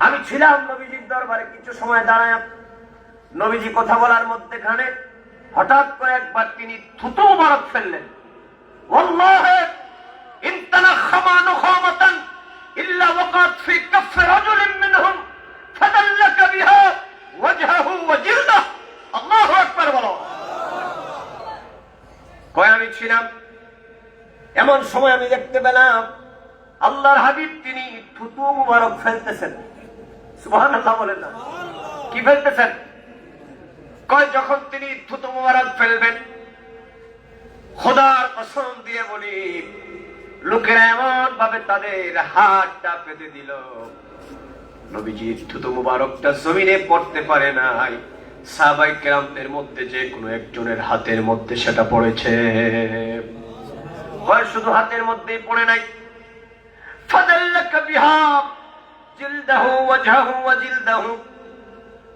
S1: আমি ছিলাম নবীজির দরবারে কিছু সময় দাঁড়ায়। নবীজি কথা বলার মধ্যেখানে হঠাৎ করে একবার তিনি থুতু মুবারক ফেললেন। ওয়াল্লাহি ইন তানাখামা নুখামাতান ইল্লা ওয়াকাত ফি কাফি রাজুলিন মিনহুম ফাদাল্লাকা বিহা ওয়াজহাহু ওয়া জিলদাহু। আল্লাহু আকবার বলো। কয়, আমি ছিলাম, এমন সময় আমি দেখতে পেলাম আল্লাহর হাবিব তিনি থুতু মুবারক ফেলতেছেন। সুবহানাল্লাহ বলেন না, কি ফেলতেছেন? কয়, যখন তিনি থুতু মুবারক ফেলবেন, খোদার কসম দিয়ে বলি, লোকেরা এমন ভাবে তাদের হাতটা পেতে দিল, নবীজির থুতু মুবারকটা জমিনে পড়তে পারে নাই, সাহাবায়ে কেরামদের মধ্যে যে কোনো একজনের হাতের মধ্যে সেটা পড়েছে। হয় শুধু হাতের মধ্যেই পড়ে নাই, ফাদাল্লাকা বিহা জিলদাহু ওয়াজহাহু ওয়া জিলদাহু,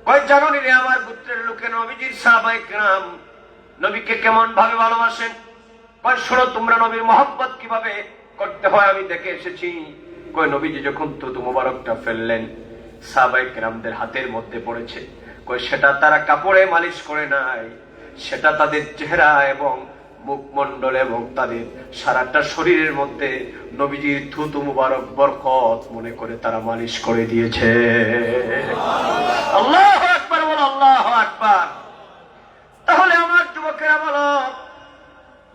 S1: কয় জানো রে আমার গোত্রের লোকে নবীজির সাহাবায়ে কেরাম নবীকে কেমন ভাবে ভালোবাসেন। কয় শোনো তোমরা নবীর মহব্বত কিভাবে করতে হয় আমি দেখে এসেছি। কয় নবীজি যখন থুতু মোবারকটা ফেললেন সাহাবায়ে কেরামদের হাতের মধ্যে পড়েছে। কয় সেটা তারা কাপড়ে মালিশ করে নাই, সেটা তাদের চেহারা এবং মুখমণ্ডল এবং তাদের সারাটা শরীরের মধ্যে নবীজির থুতু মুবারক বরকত মনে করে তারা মালিশ করে দিয়েছে। আল্লাহু আকবার, বলো আল্লাহু আকবার। তাহলে আমার যুবকেরা বলো,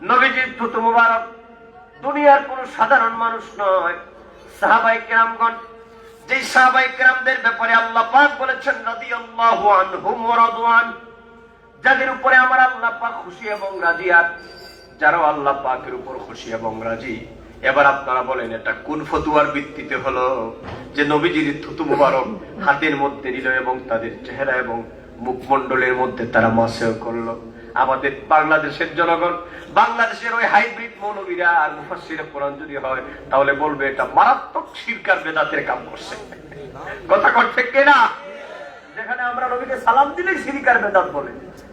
S1: নবীজির থুতু মুবারক দুনিয়ার কোন সাধারণ মানুষ নয়, সাহাবায়ে কেরামগণ, যে সাহাবায়ে কেরামদের ব্যাপারে আল্লাহ পাক বলেছেন রাদিয়াল্লাহু আনহুম ওয়া রাদওয়ান, যাদের উপরে আমার আল্লাহ পাক খুশি এবং রাজি, আর যারা আল্লাহ পাকের উপর খুশি এবং রাজি। এবার আপনারা বলেন এটা কোন ফতুয়ার ভিত্তিতে হলো যে নবীজির থুতু মুবারক হাতের মধ্যে নিল এবং তাদের চেহারা এবং মুখমণ্ডলের মধ্যে তারা মাসেও করলো? আমাদের বাংলাদেশের জনগণ, বাংলাদেশের ওই হাইব্রিড মৌলবীরা আর মুফাসসিরে কোরআন যদি হয় তাহলে বলবে এটা মারাত্মক শিরক আর বেদাতের কাম করছে। কথা ঠিক কিনা? যেখানে আমরা নবীকে সালাম দিলেই শিরক আর বেদাত বলে।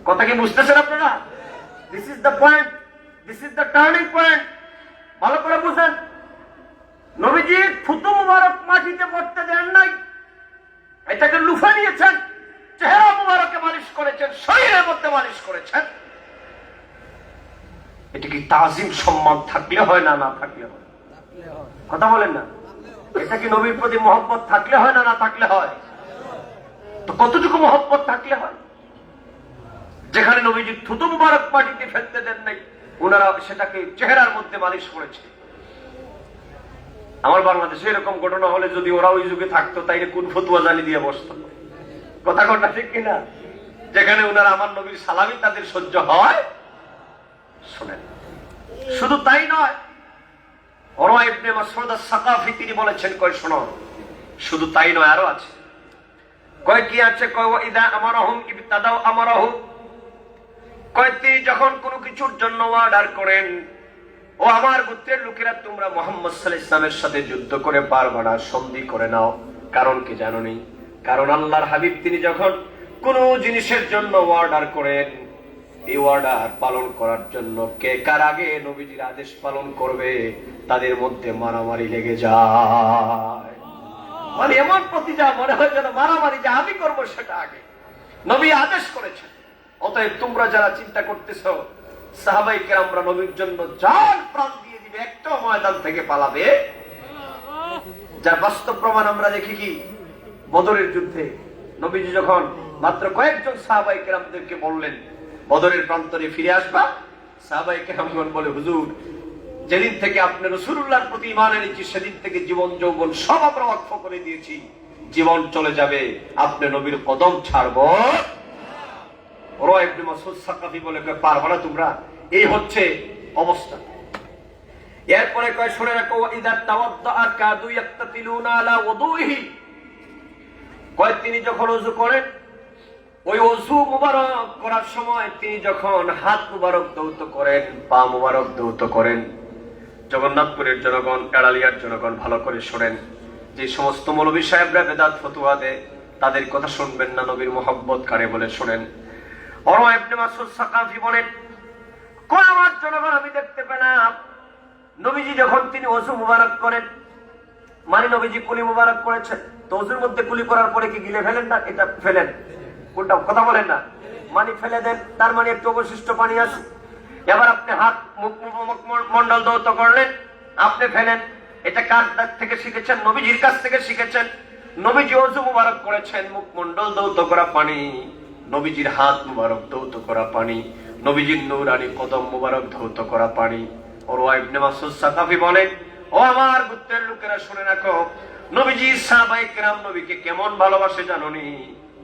S1: কথা কি বুঝতেছেন আপনারা? This is the point, this is the turning point. ভালো করে বুঝেন, নবীজি থুতু মুবারক মাটিতে পড়তে দেন নাই, এটাকে লুফে নিয়েছেন, চেহারা মুবারকে মালিশ করেছেন, শরীরের মধ্যে মালিশ করেছেন। এটা কি তাজিম সম্মান থাকলে হয় না না থাকলে হয়? কথা বলেন না। এটা কি নবীর প্রতি মহব্বত থাকলে হয় না না থাকলে হয়? তো কতটুকু মহব্বত থাকলে হয়? যেখানে নবীজি থুতু মুবারক মাটিতে ফেলতে দেন নাই, ওনারা সেটাকে চেহারার মধ্যে মালিশ করেছে। আমার বাংলাদেশে এরকম ঘটনা হলে যদি ওরা ওই যুগে থাকতো তাইলে কোন ফতুয়া জানি দিয়ে বসতো। কথা ঠিক কিনা? যেখানে ওনারা আমার নবীর সালামি তাদের সহ্য হয়। শুনেন, শুধু তাই নয়, উরওয়া ইবনে মাসউদ আস-সাকাফি তিনি বলেছেন, কয় শোনো, শুধু তাই নয়, আরো আছে। কয় কি আছে? কয় ওয়া ইদা আমারহুম ইবতাদাউ আমারহু, কয় তিনি যখন কোনো কিছুর জন্য অর্ডার করেন, ও আমার গোত্রের লোকেরা তোমরা মুহাম্মদ সাল্লাল্লাহু আলাইহি ওয়াসাল্লামের সাথে যুদ্ধ করে পারবে না, সন্ধি করে নাও। কারণ কি জানো নি? কারণ আল্লাহর হাবিব তিনি যখন কোনো জিনিসের জন্য অর্ডার করেন, এই অর্ডার পালন করার জন্য কে কার আগে নবীজির আদেশ পালন করবে তাদের মধ্যে মারামারি লেগে যায়। মানে এমন প্রতিজা মনে হয় যেন মারামারি যে আমি করবো সেটা আগে। নবী আদেশ করেছেন, অতএব তোমরা যারা চিন্তা করতেছ সাহাবায়ে কেরামরা নবীর জন্য জান প্রাণ দিয়ে দিবে, একটা ময়দান থেকে পালাবে, যার বাস্তব প্রমাণ আমরা দেখি কি বদরের যুদ্ধে নবীজি যখন মাত্র কয়েকজন সাহাবায়ে কেরামদেরকে বললেন বদরের প্রান্তরে ফিরে আসবা, সাহাবায়ে কেরামগণ বলে হুজুর যেদিন থেকে আপনি রাসূলুল্লাহর প্রতি ঈমান এনেছি সেদিন থেকে জীবন যৌবন সব আমরা ওয়াকফ করে দিয়েছি, জীবন চলে যাবে, আপনি নবীর কদম ছাড়বো। উরওয়া ইবনে মাসউদ সাকাফি বলে পারবা না তোমরা, এই হচ্ছে অবস্থা। এরপরে কয় শুনে রাখো, ইদা তাওয়াদ্দা কাদু ইয়াক্তাতিলুনা আলা ওযুহি, কয় তিনি যখন ওযু করেন, ওই ওযু মুবারক করার সময় তিনি যখন হাত মুবারক ধৌত করেন, পা মুবারক ধৌত করেন, জগন্নাথপুরের জনগণ, এড়ালিয়ার জনগণ ভালো করে শোনেন, যে সমস্ত মৌলভী সাহেবরা বেদাত ফতোয়া দেয় তাদের কথা শুনবেন না, নবীর মহব্বত কারে বলে শোনেন। উরওয়া ইবনে মাসউদ সাকাফি বলেন, কয় আমার জনগণ আমি দেখতে পেলাম নবীজি যখন তিনি ওযু মুবারক করেন, মানে নবীজি কুলি মুবারক করেছেন, তো ওযুর মধ্যে কুলি করার পরে কি গিলে ফেলেন না? এটা ফেলেন, কোনটা কথা বলেন না, মানে ফেলে দেন, তার মানে একটু অবশিষ্ট পানি আছে। এবার আপনি হাত মুখমণ্ডল ধৌত করলেন, আপনি ফেলেন, এটা কার থেকে শিখেছেন? নবীজির কাছ থেকে শিখেছেন। নবীজি ওযু মুবারক করেছেন, মুখমণ্ডল ধৌত করা পানি, নবীজির হাত মুবারক ধৌত করা পানি, নবীজির নূরানি কদম মুবারক ধৌত করা পানি। উরওয়া ইবনে মাসউদ সাকাফি বলেন, ও আমার গোত্রের লোকেরা শুনে রাখো, নবীজি সাহাবায়ে কেরাম নবীকে কেমন ভালোবাসে জানোনি?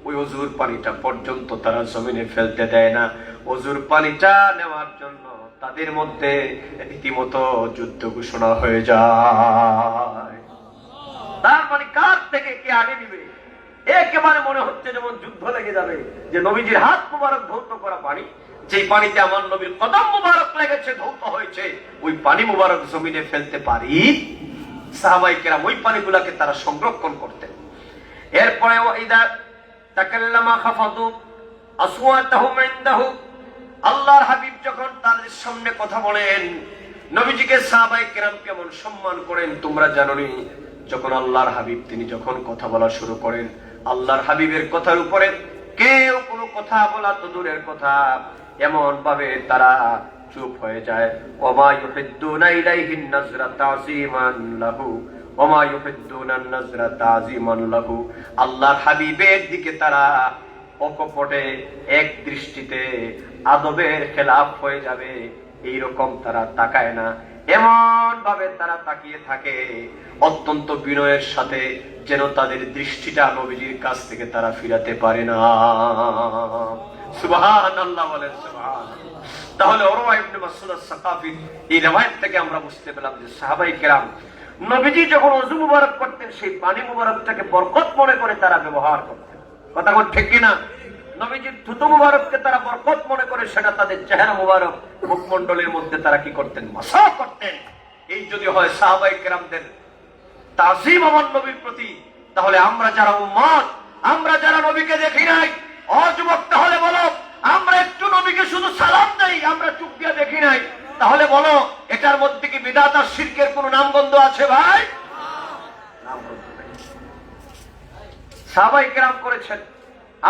S1: ওই ওযুর পানিটা পর্যন্ত তারা জমিনে ফেলতে দেয় না। ওযুর পানিটা নেওয়ার জন্য তাদের মধ্যে রীতিমতো যুদ্ধ ঘোষণা হয়ে যায়। তার মানে কার থেকে কে আগে নিবে একেবারে মনে হচ্ছে যেমন যুদ্ধ লেগে যাবে। যে নবীজির হাত মুবারক ধৌত করা পানি, যে পানিতে আমার নবীর কদম মুবারক লেগেছে, ধৌত হয়েছে, ওই পানি মুবারক জমিনে ফেলতে পারি। সাহাবায়ে কেরাম ওই পানিগুলাকে তারা সংরক্ষণ করতেন। এরপরে ইদা তাকাল্লামা খাফাদু আসওয়াতাহুম ইনদাহু। আল্লাহর হাবিব যখন তাদের সামনে কথা বলেন, নবীজিকে সাহাবায়ে কেরাম কেমন সম্মান করেন তোমরা জানোনি। যখন আল্লাহর হাবিব তিনি যখন কথা বলা শুরু করেন, আল্লাহর হাবিবের কথার উপরে কেউ কোনো কথা বলা তো দূরের কথা, এমন ভাবে তারা চুপ হয়ে যায়। ওমা ইউহিদ্দুনা ইলাইহিন নাজরা তাযীমান লাহু ওমা ইউহিদ্দুনা নাজরা তাযীমান লাহু। আল্লাহর হাবিবের দিকে তারা অকপটে এক দৃষ্টিতে আদবের খেলাফ হয়ে যাবে এইরকম তারা তাকায় না, এমন ভাবে তারা তাকিয়ে থাকে অত্যন্ত বিনয়ের সাথে, যেন তাদের দৃষ্টিটা নবীজির কাছ থেকে তারা ফিরাতে পারে না। সুবহানাল্লাহ বলেন সুবহানাল্লাহ। তাহলে উরওয়া ইবনে মাসউদ আস-সাকাফি এই riwayat থেকে আমরা বুঝতে পেলাম যে সাহাবায়ে কেরাম নবীজি যখন ওযু মুবারক করতেন সেই পানি মুবারকটাকে বরকত মনে করে তারা ব্যবহার করতেন। কথা কোন ঠিক কিনা? নবীজির থুতু মুবারককে তারা বরকত মনে করে সেটা তাদের চেহারা মুবারক মুখমণ্ডলের মধ্যে তারা কি করতেন? মাসাহ করতেন। এই যদি হয় সাহাবায়ে কেরামদের তাজিম আমার নবীর প্রতি, তাহলে আমরা যারা উম্মত, আমরা যারা নবীকে দেখি নাই, অযুবক তাহলে বলো আমরা একটু নবীকে শুধু সালাম দেই, আমরা চুপ দিয়ে দেখি নাই, তাহলে বলো এটার মধ্যে কি বিদআত আর শিরকের কোনো নামগন্ধ আছে ভাই? নামগন্ধ নেই। সাহাবায়ে কেরাম করেছেন,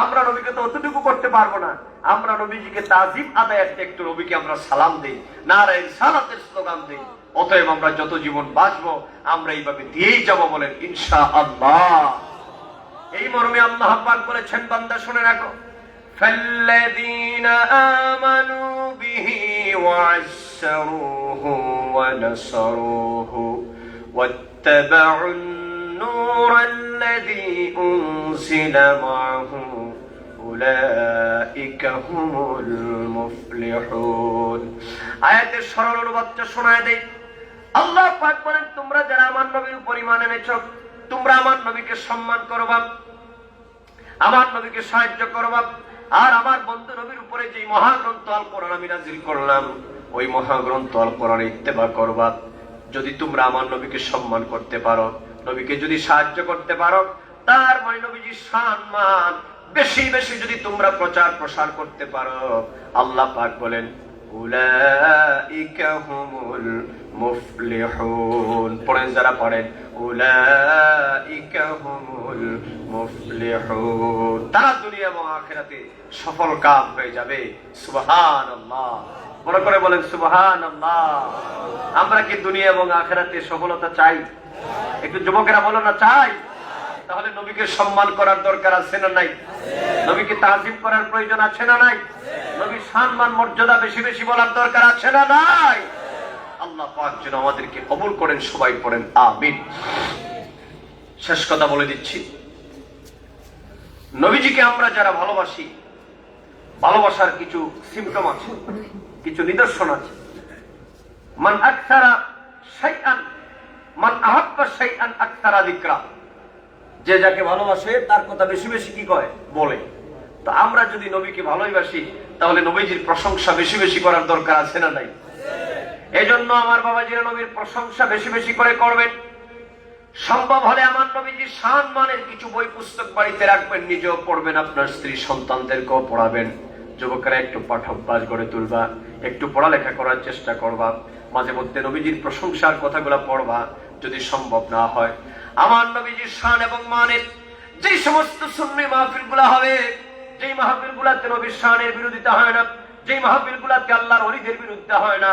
S1: আমরা নবীকে তো অতটুকু করতে পারবো না। আমরা নবীজিকে তাজিম আদায়ার্থে একটু নবীকে আমরা সালাম দেই, নারায়ে রিসালাতের স্লোগান দেই। অতএব আমরা যত জীবন বাঁচবো আমরা এইভাবে দিয়েই যাব, বলেন ইনশাআল্লাহ। এই মর্মে আল্লাহ পাক বলেছেন, বান্দা শুনে রাখো, ফাল্লাযীনা আমানু বিহি ওয়া'আসসারুহু ওয়া নাসারুহু ওয়াত্তাবাউন নূরাল্লাযী উনজিলা মা'হু উলাইকা হুমুল মুফলিহুন। আয়াতের সরল অনুবাদটা শোনায় দেই। আল্লাহ পাক বলেন, তোমরা যারা আমার নবীর উপর ঈমান এনেছো, তোমরা আমার নবীকে সম্মান করবা, আমার নবীকে সাহায্য করবা, আর আমার বন্ধু নবীর উপরে যে মহাগ্রন্থ আল কোরআন আমি নাযিল করলাম ওই মহাগ্রন্থ আল কোরআনে ইত্তেবা করবা। যদি তোমরা আমার নবীকে সম্মান করতে পারো, নবীকে যদি সাহায্য করতে পারো, তার মানে নবীজির সম্মান বেশি বেশি যদি তোমরা প্রচার প্রসার করতে পারো, আল্লাহ পাক বলেন উলাইকা হুমুল মুফলিহুন। পড়েন যারা পড়েন, উলাইকা হুমুল মুফলিহুন, তারা দুনিয়া এবং আখিরাতে সফল কাম হয়ে যাবে। সুবহানাল্লাহ, বড় করে বলেন সুবহানাল্লাহ। আমরা কি দুনিয়া এবং আখিরাতে সফলতা চাই? একটু যুবকেরা বলো না চাই। তাহলে নবীকে সম্মান করার দরকার আছে না নাই? নবীকে তাজিম করার প্রয়োজন আছে না নাই? নবীর সম্মান মর্যাদা বেশি বেশি বলার দরকার আছে না নাই? আল্লাহ পাক যেন আমাদেরকে কবুল করেন, সবাই পড়েন আমিন। শেষ কথা বলে দিচ্ছি, নবীজিকে আমরা যারা ভালোবাসি, ভালোবাসার কিছু সিম্পটম আছে, কিছু নিদর্শন আছে। মান আকসারা শাইআন মান আহাব্বা শাইআন আকসারা যিকরা, যে যাকে ভালোবাসে তার কথা বেশি বেশি কি কয়? বলে। তো আমরা যদি নবীকে ভালোবাসি তাহলে নবীজির প্রশংসা বেশি বেশি করার দরকার আছে না নাই? এজন্য আমার বাবাজিরা নবীর প্রশংসা বেশি বেশি করে করবেন। সম্ভব হলে আমার নবীজির সম্মানের কিছু বই পুস্তক বাড়িতে রাখবেন, নিজেও পড়বেন, আপনার স্ত্রী সন্তানদেরকেও পড়াবেন। যুবকেরা একটু পাঠ্যাভ্যাস গড়ে তুলবা, একটু পড়ালেখা করার চেষ্টা করবা, মাঝে মধ্যে নবীজির প্রশংসার কথাগুলো পড়বা। যদি সম্ভব না হয়, আমার নবীজির শান এবং মানের যে সমস্ত সুন্নি মাহফিল গুলা হবে, যেই মাহফিল গুলাতে নবীর শানের বিরোধিতা হয় না, যেই মাহফিল গুলাতে আল্লাহর ওলিদের বিরুদ্ধে হয় না,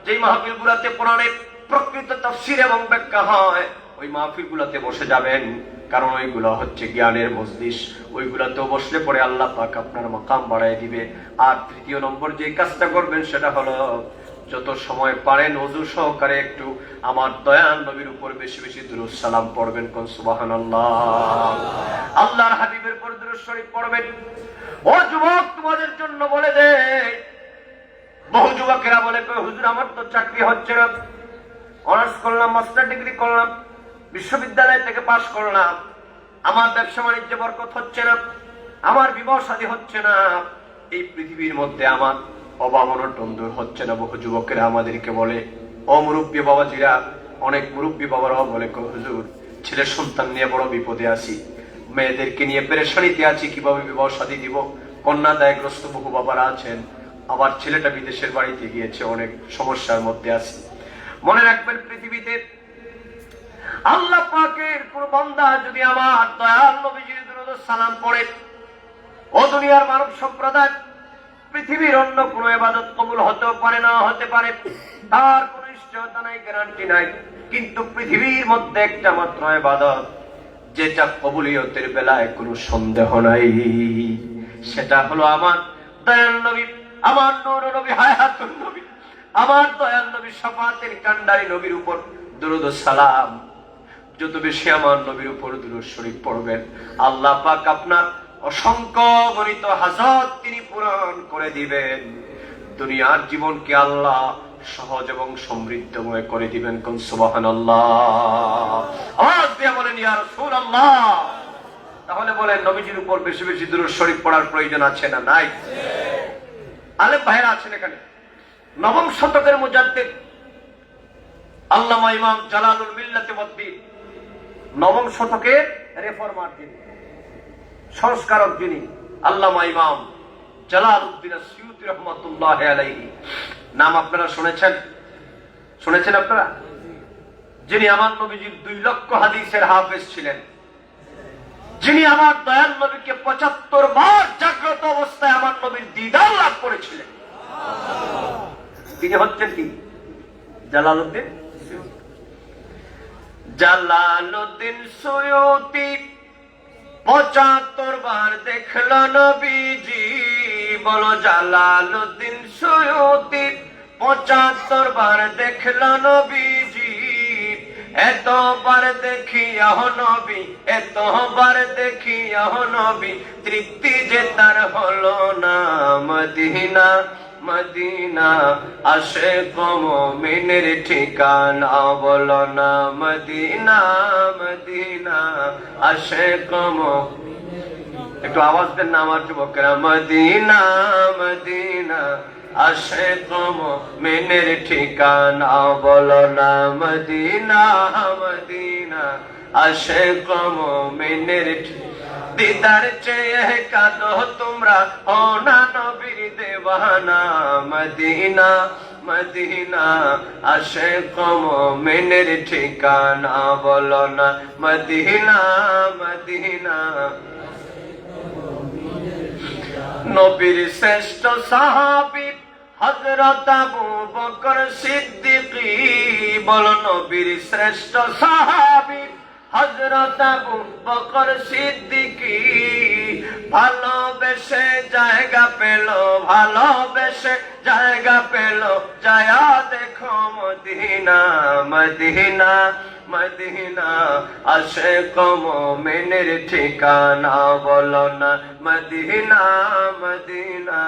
S1: যেই মাহফিল গুলাতে কোরআনের প্রকৃত তাফসীর এবং ব্যাখ্যা হয়, ওই মাহফিল গুলাতে বসে যাবেন। কারণ ওইগুলো হচ্ছে জ্ঞানের মজলিস, ওইগুলাতেও বসলে পরে আল্লাহ পাক আপনার মাকাম বাড়ায় দিবে। আর তৃতীয় নম্বর যে কাজটা করবেন সেটা হলো, যত সময় পারেন ওযু সহকারে একটু আমার দয়াল নবীর উপর বেশি বেশি দুরূদ সালাম পড়বেন। কোন সুবহানাল্লাহ। আল্লাহর হাবিবের উপর দুরূদ শরীফ পড়বেন। ও যুবক, তোমাদের জন্য বলে দে, বহু যুবকেরা বলে হুজুর আমার তো চাকরি হচ্ছে না, অনার্স করলাম, মাস্টার ডিগ্রি করলাম, বিশ্ববিদ্যালয় থেকে পাশ করলাম, আমার ব্যবসা বাণিজ্যে বরকত হচ্ছে না, আমার বিবাহ শাদী হচ্ছে না, এই পৃথিবীর মধ্যে আমার অভাব অনটন দূর হচ্ছে না। বহু যুবকেরা আমাদেরকে বলে, ও মুরব্বী বাবাজিরা, অনেক মুরব্বী বাবারাও বলে হুজুর ছেলে সন্তান নিয়ে বড় বিপদে আছি, মেয়েদেরকে নিয়ে পেরেশানিতে আছি, কিভাবে বিবাহ শাদী দিব, কন্যা দায়গ্রস্ত বহু বাবারা আছেন, আবার ছেলেটা বিদেশের বাড়িতে গিয়েছে, অনেক সমস্যার মধ্যে আছে। মনে রাখবেন, পৃথিবীতে আল্লাহ পাকের কোন বান্দা যদি আমার দয়াল নবীজির দুরূদ ও সালাম পড়ে, ও দুনিয়ার মানব সম্প্রদায়, পৃথিবীর অন্য কোন ইবাদত কবুল হতে পারে, না হতে পারে, তার কোন নিশ্চয়তা নাই, গ্যারান্টি নাই, কিন্তু পৃথিবীর মধ্যে একটা মাত্র ইবাদত যেটা কবুলিয়তের বেলায় কোনো সন্দেহ নাই, সেটা হলো আমার দয়াল নবী, আমার নূর নবী, হায়াতুন নবী, আমার দয়াল নবী, শাফাতের কান্ডারি নবীর উপর দুরূদ ও সালাম। যত বেশি আমার নবীর উপর দুরূদ শরীফ পড়বেন, আল্লাহ পাক আপনার অসংখ্য গণিত হাজত তিনি পূরণ করে দিবেন। দুনিয়ার জীবনকে আল্লাহ সহজ এবং সমৃদ্ধময় করে দিবেন। কোন সুবহানাল্লাহ, আওয়াজ দিয়ে বলেন ইয়া রাসূলুল্লাহ। তাহলে বলেন, নবীজির উপর বেশি বেশি দুরূদ শরীফ পড়ার প্রয়োজন আছে না নাই? আলেম ভাইরা আছেন এখানে। নবম শতকের মুজাদ্দিদ আল্লামা ইমাম জালালুল মিল্লাত ওয়াদ-দ্বীন, নবম শতকের রিফর্মার যিনি, সংস্কারক যিনি, আল্লামা ইমাম জালালউদ্দিন আসিয়ুতী রাহমাতুল্লাহ আলাইহি, নাম আপনারা শুনেছেন? শুনেছেন আপনারা? যিনি আমার নবীজির 2 লক্ষ হাদিসের হাফেজ ছিলেন, যিনি আমার দয়াল নবীকে 75 বার জাগ্রত অবস্থায় আমার নবীর দিদার লাভ করেছিলেন, তিনি হচ্ছেন কি? জালালউদ্দিন জালালউদ্দিন সুয়ুতী 75 বার দেখল নবীজি। বলো, জালালউদ্দিন সুয়ুতী 75 বার দেখল নবীজি। এতবার দেখিয়া নবী, এতবার দেখিয়া নবী, তৃপ্তি যে তার হলো না। মদিনা মদিনা আশিক মুমিনের ঠিকানা, বলো না মদিনা মদিনা আশিক মুমিনের। একটু আওয়াজ দেন না আমার যুবকেরা, মদিনা মদিনা আশিক মুমিনের ঠিকানা, বলো না মদিনা মদিনা আশিক মুমিনের ঠিকানা। দিদার চেয়ে কাঁদো তোমরা, ও না নবীর দেওয়ানা। মদিনা মদিনা আশিক মুমিনের ঠিকানা, বলো না মদিনা মদিনা। নবীর শ্রেষ্ঠ সাহাবী হযরত আবু বকর সিদ্দিকী, বলো নবীর শ্রেষ্ঠ সাহাবী হযরত আবু বকর সিদ্দিকী। ভালোবেসে জায়গা পেল, ভালোবেসে জায়গা পেল, যায়া দেখো মদিনা মদিনা মদিনা আশিক মুমিনের ঠিকানা, বলো না মদিনা মদিনা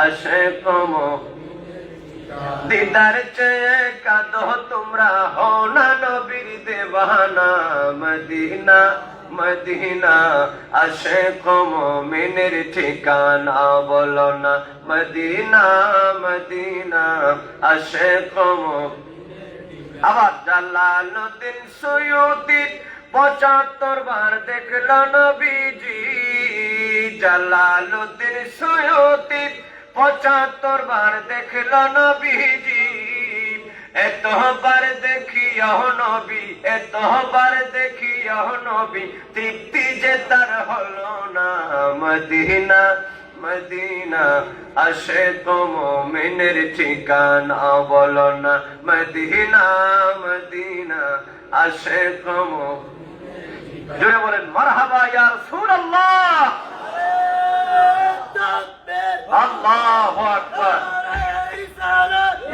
S1: আশিক মুমিনের ঠিকানা। দিদার চেয়ে কাঁদো তোমরা, হো না নবীর দেওয়ানা। মদিনা মদিনা আশিক মুমিনের ঠিকানা, বলো না মদিনা মদিনা আশিক মুমিনের। আবার জালালউদ্দিন সুয়ুতী 75 বার দেখল নবীজি। জালালউদ্দিন সুয়ুতী 75 বার দেখল নবীজি। এতবার দেখিয়া নবী, এতবার দেখিয়া নবী, তৃপ্তি যে তার হলো না। মদিনা মদিনা আশিক মুমিনের ঠিকানা, বলো না মদিনা মদিনা আশিক মুমিনের ঠিকানা। জোরে বলেন মারহাবা ইয়া রাসূলুল্লাহ। আল্লাহু আকবার।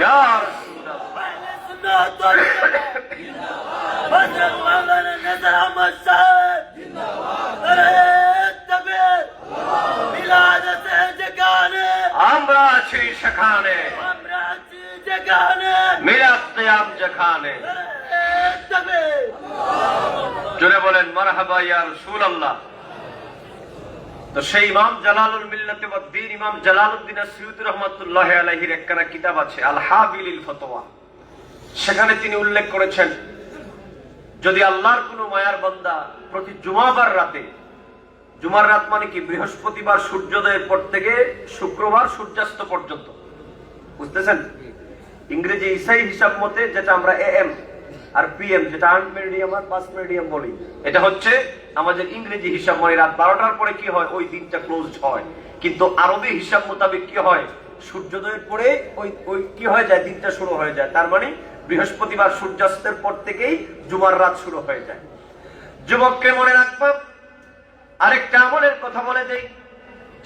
S1: ইয়া রাসূলুল্লাহ। আমরা আছি সেখানে, মিলাদ কিয়াম যেখানে। জোরে বলেন মারহাবা ইয়া রাসূলুল্লাহ। তো সেই ইমাম জালালুল মিল্লাত ওয়াদ-দ্বীন, ইমাম জালালউদ্দিন আসিয়ুতী রাহমাতুল্লাহ আলাইহির একখানা কিতাব আছে আল হাবিলিল ফতোয়া। সেখানে তিনি উল্লেখ করেছেন, যদি আল্লাহর কোন মায়ার বান্দা প্রতি জুমাবার রাতে জুমার রাত মানে কি? বৃহস্পতিবার সূর্যোদয়ের পর থেকে শুক্রবার সূর্যাস্ত পর্যন্ত, বুঝতেছেন? ইংরেজি ইসাই হিসাব মতে যেটা আমরা AM আর PM, যেটা 8 মিডিয়াম আর 5 মিডিয়াম বলি, এটা হচ্ছে আমাদের ইংরেজি হিসাব মানে রাত 12টার পরে কি হয়? ওই দিনটা ক্লোজড হয়। কিন্তু আরবি হিসাব মোতাবেক কি হয়? সূর্যোদয়ের পরে ওই কি হয়ে যায়? দিনটা শুরু হয়ে যায়। তার মানে বৃহস্পতিবার সূর্যাস্তের পর থেকেই জুমার রাত শুরু হয়ে যায়। যুবককে মনে রাখবো, আরেকটা আমলের কথা বলে দেই।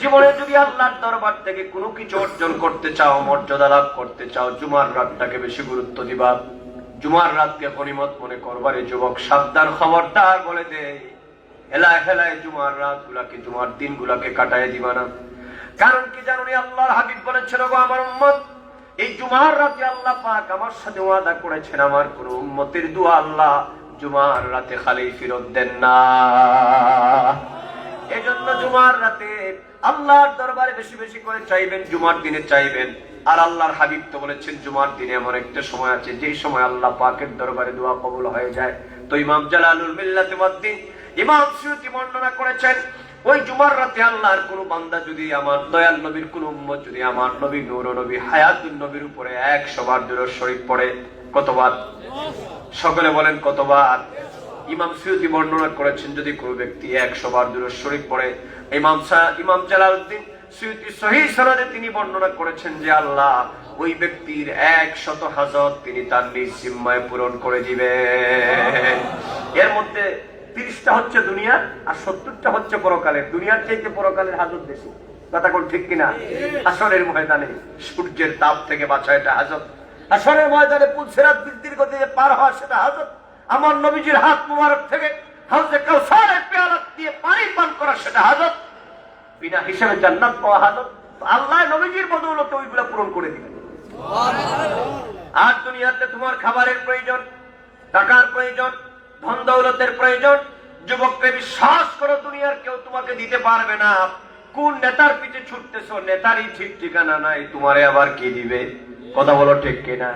S1: জীবনে যদি আল্লাহর দরবার থেকে কোনো কিছু অর্জন করতে চাও, মর্যাদা লাভ করতে চাও, জুমার রাতটাকে বেশি গুরুত্ব দিবা। জুমার রাতকে গনিমত মনে করবারে যুবক, সাবধান, খবরদার বলে দেই, হেলায় হেলায় জুমার রাত গুলাকে, জুমার দিন গুলাকে কাটায় দিবা না। কারণ কি জানুনি? আল্লাহর হাবিব বলেছেন, গো আমার উম্মত, এই জুমার রাতে আল্লাহ পাক আমার সাথে ওয়াদা করেছেন, আমার কোন উম্মতের দোয়া আল্লাহ জুমার রাতে খালি ফেরত দেন না। এজন্য জুমার রাতে আল্লাহর দরবারে বেশি বেশি করে চাইবেন, জুমার দিনে চাইবেন। আর আল্লাহর হাবিব তো বলেছেন, জুমার দিনে এমন একটা সময় আছে যেই সময় আল্লাহ পাকের দরবারে দোয়া কবুল হয়ে যায়। তো ইমাম জালালুল মিল্লাত ওয়াদ্দিন ইমাম সুয়ুতী বর্ণনা করেছেন, ওই জুমার রাতে আল্লাহর কোন বান্দা যদি, আমার দয়াল নবীর কোন উম্মত যদি আমার নবী নূর নবী হায়াতুন নবীর উপরে 100 বার দুরূদ শরীফ পড়ে, কতবার? সকলে বলেন কতবার? ইমাম সুয়ুতী বর্ণনা করেছেন, যদি কোনো ব্যক্তি 100 বার দুরূদ শরীফ পড়ে, ইমাম জালালউদ্দিন সুয়ুতী সহিহ সনদে তিনি বর্ণনা করেছেন যে আল্লাহ ওই ব্যক্তির 100 হাজত তিনি তার নিজ জিম্মায় পূরণ করে দিবেন। এর মধ্যে 30টা হচ্ছে দুনিয়া আর 70টা হচ্ছে পরকালের। দুনিয়ার চাইতে পরকালের হাজত বেশি, কথা কোন ঠিক কিনা? হাসরের ময়দানে সূর্যের তাপ থেকে বাঁচা এটা হাজত। হাসরের ময়দানে পুলসিরাত বৃদ্ধির গতিতে পার হওয়া সেটা হাজত। আমার নবীজির হাত মুবারক থেকে হাউজে কাউসারের পেয়ালা দিয়ে পানি পান করা সেটা হাজত। বিনা হিসাবে জান্নাত পাওয়া হাজত। আল্লাহ নবীজির বদৌলতে ওইগুলা পূরণ করে দিবেন। আর দুনিয়াতে তোমার খাবারের প্রয়োজন, টাকার প্রয়োজন, ধন দৌলতের প্রয়োজন। যুবককে বিশ্বাস করো, দুনিয়ার কেউ তোমাকে দিতে পারবে না। কোন নেতার পিছে ছুটতেছো, নেতারই ঠিক ঠিকানা নাই, তোমারে আবার কি দিবে? কথা বলো ঠিক কিনা?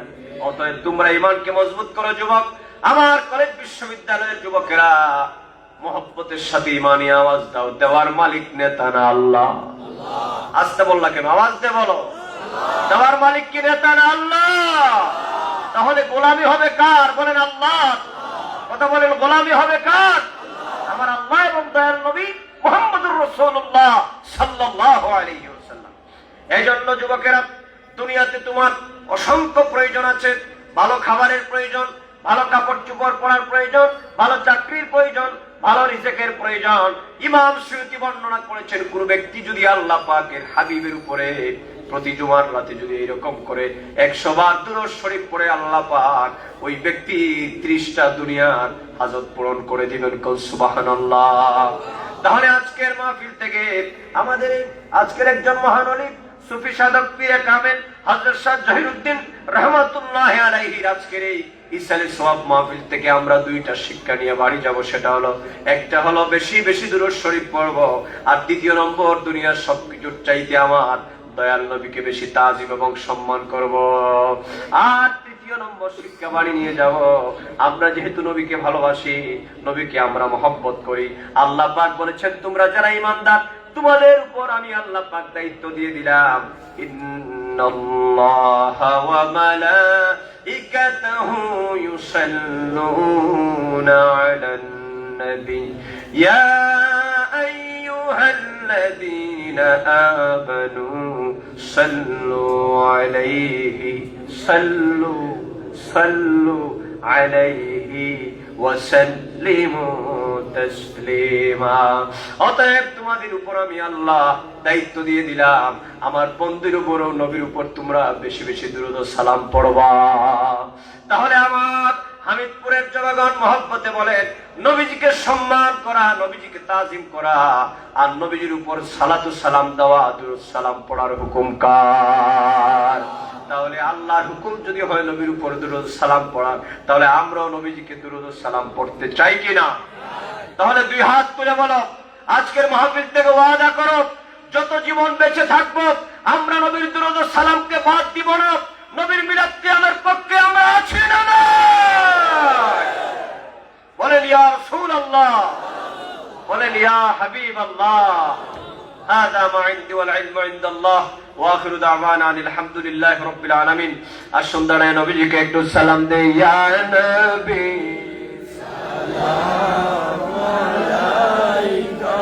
S1: অতএব তোমরা ঈমানকে মজবুত করো যুবক। আমার কলেজ বিশ্ববিদ্যালয়ের যুবকেরা, মহব্বতের সাথে ঈমানি আওয়াজ দাও, দেওয়ার মালিক নেতা না আল্লাহ। আসতে বললা কেন? আওয়াজ দিয়ে বলো, দেওয়ার মালিক কি নেতা না আল্লাহ? তাহলে গোলামি হবে কার? বলেন আল্লাহ। কথা বলেন, গোলামি হবে কার? আমার আল্লাহ এবং দয়াল নবী মুহাম্মদুর রাসূলুল্লাহ সাল্লাল্লাহু আলাইহি ওয়াসাল্লাম। এইজন্য যুবকেরা, দুনিয়াতে তোমার অসংখ্য প্রয়োজন আছে। ভালো খাবারের প্রয়োজন, ভালো কাপড় চোপড় পরার প্রয়োজন, ভালো চাকরির প্রয়োজন, ভালো রিজেকের প্রয়োজন। ইমাম সুয়ুতী বর্ণনা করেছেন, কোন ব্যক্তি যদি আল্লাহ পাকের হাবিবের উপরে প্রতি জুমার রাতে যদি এরকম করে 100 বার দুরূদ শরীফ পড়ে, আল্লাহ পাক ওই ব্যক্তি 30টা দুনিয়ার হাজত পূরণ করে দিবেন। কোন সুবহানাল্লাহ। তাহলে আজকের মাহফিল থেকে আমাদের আজকের একজন মহান ওলি, সুফি সাধক পীরে কামেল হযরত শাহ জহিরুদ্দিন রাহমাতুল্লাহি আলাইহির আজকের এই ইসালে সওয়াব মাহফিল থেকে আমরা 2টা শিক্ষা নিয়ে বাড়ি যাব। সেটা হলো, একটা হলো বেশি বেশি দুরূদ শরীফ পড়ব, আর দ্বিতীয় নম্বর, দুনিয়ার সবকিছুর চাইতে আমার দয়াল নবীকে বেশি তাজিম এবং সম্মান করব। আর তৃতীয় নম্বর শিক্ষা বাড়ি নিয়ে যাব, আমরা যেহেতু নবীকে ভালোবাসি, নবীকে আমরা মহব্বত করি। আল্লাহ পাক বলেছেন, তোমরা যারা ঈমানদার, তোমাদের উপর আমি আল্লাহ পাক দায়িত্ব দিয়ে দিলাম, ইন্নাল্লাহা ওয়া মালাইকাতাহু ইউসাল্লুনা আলান নবী ইয়া আইয়ুহাল্লাযীনা আমানু সাল্লু আলাইহি সাল্লু আলাইহি ওয়া সাল্লিমু তাসলিমা। অতএব তোমাদের উপর আমি আল্লাহ দায়িত্ব দিয়ে দিলাম, আমার বন্ধুর উপর ও নবীর উপর তোমরা বেশি বেশি দুরূদ ও সালাম পড়বা। তাহলে আমার হামিদপুরের জনগণ মহব্বতে বলেন, নবীজিকে সম্মান করা, নবীজিকে তাজিম করা, আর নবীজির উপর সালাতু সালাম দেওয়া, দুরূদ সালাম পড়ার হুকুম কার? তাহলে আল্লাহর হুকুম যদি হয় নবীর উপর দুরূদ সালাম পড়ার, তাহলে আমরাও নবীজিকে দুরূদ সালাম পড়তে চাই কিনা? তাহলে 2 হাত তুলে বলো, আজকের মাহফিল থেকে ওয়াদা করো, যত জীবন বেঁচে থাকবো আমরা নবীর দুরূদ সালামকে বাদ দিব না। নবীর মিলাদ কিয়ামের পক্ষে আমরা আছি না? বলেন ইয়া রাসূলুল্লাহ, বলেন বলেন ইয়া হাবিবাল্লাহ। هذا ما عندي والعلم عند الله واخر دعوانا ان الحمد لله رب العالمين। আসুন দাঁড়ায় নবীজিকে একটু সালাম দেই। ইয়া নবী সালাম আলাইকা,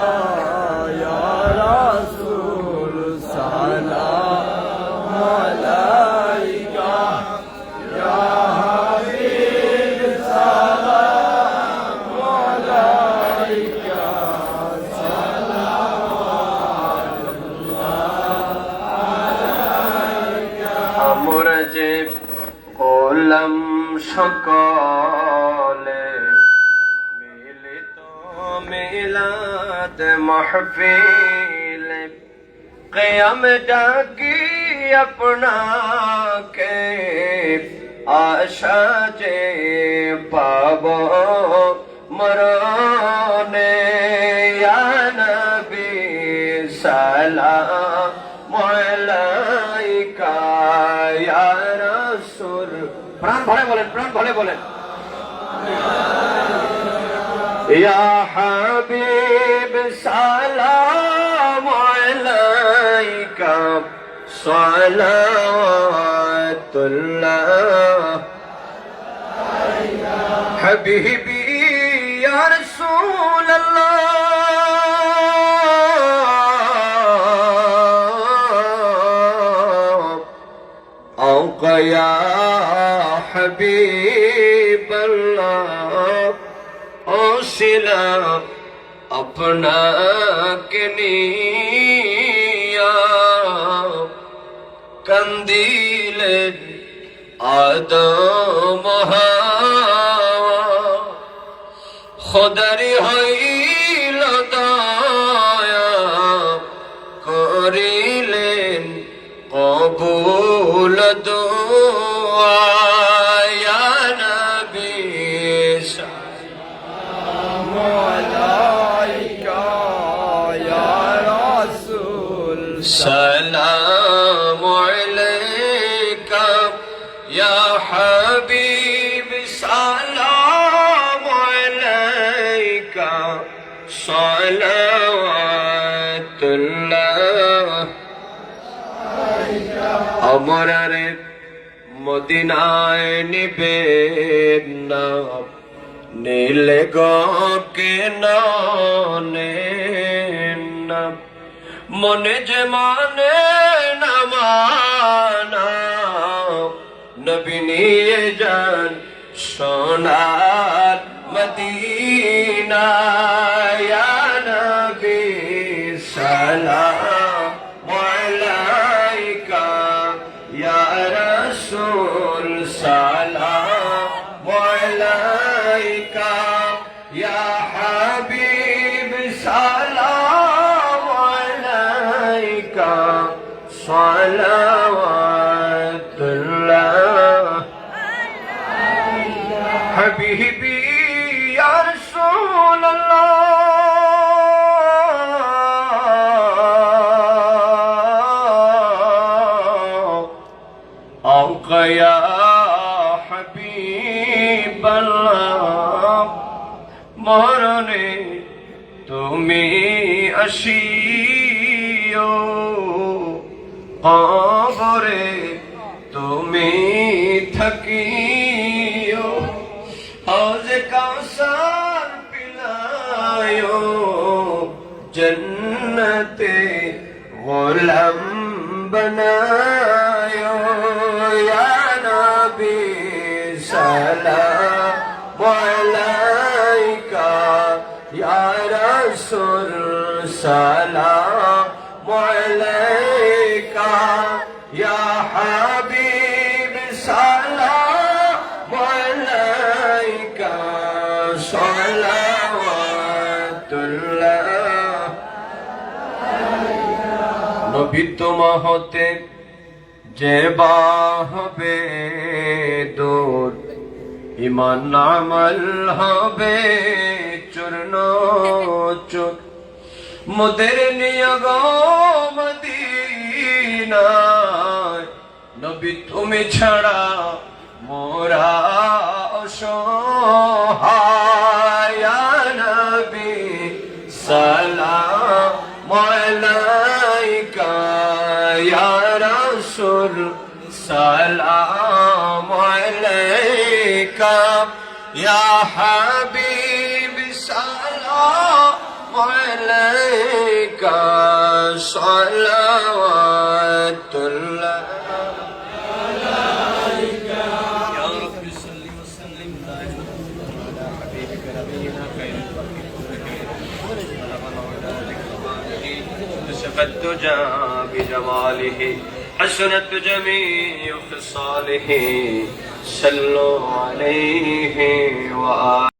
S1: ইয়া রাসূল সালাম আলাইকা, ইয়া হাবিব সালাম আলাইকা, আমরা যে গোলাম সকলে মিলিত মিলাদ মাহফিল কিয়াম ডাকি আপনাকে আশা যে পাব মরণে। ইয়া নবী সালাম আলাইকা, ইয়া রাসূল। প্রাণ ভরে বলেন, প্রাণ ভরে বলেন। ইয়া হাবিব সালাম আলাইকা, সালাওয়াতুল্লাহ হাবিবি ইয়া রাসূলাল্লাহ। আওকা ইয়া হাবিবাল্লাহ, ওসিলা আপনাকে নিয়া কান্দিলেন আদম হাওয়া, খোদারি হইল দয়া করিলেন কবুল দুআ। ইয়া নবী সালাম আলাইকা, ইয়া রাসূল সালাম আলাইকা, ইয়া হাবিব সালাম আলাইকা, সালাওয়াতুল্লাহ। আমরারে মদিনায় নিবেন না, নীলে গকে না, মনে যে মানে না মানা, নবী নিয়ে যান সোনার মদিনা। ইয়া নবী সালাম আলাইকা, ইয়া রাসূল সালাম আলাইকা, ইয়া হাবিব সালাম আলাইকা, সালাওয়াতুল্লাহ হাবিবি ইয়া রাসূলাল্লাহ। আওকা ইয়া হাবিবাল্লাহ, মরণে তুমি আসিও, কবরে তুমি থাকিও, হৌজে কাউসার পিলায়ো, জন্নতে গোলাম बनायो। या नबी सलाम अलैका, या रसूल सलाम अलैका, या हबीब सलाम अलैका, सलावतुल्लाह। नबी तुम होते যে হবে দূর, ইমান আমল হবে চূর্ণ চূর, মোদের নিয়োগ মদিনায়, নবী তুমি ছাড়া মোরা অসহায়। ইয়া নবী السلام عليك يا حبيبي سلام عليك صلوات الله عليك يا رب صل وسلم دائما على حبيبك نبينا خير كشف الدجى بجماله حسنت جميع خصاله صلوا عليه وآله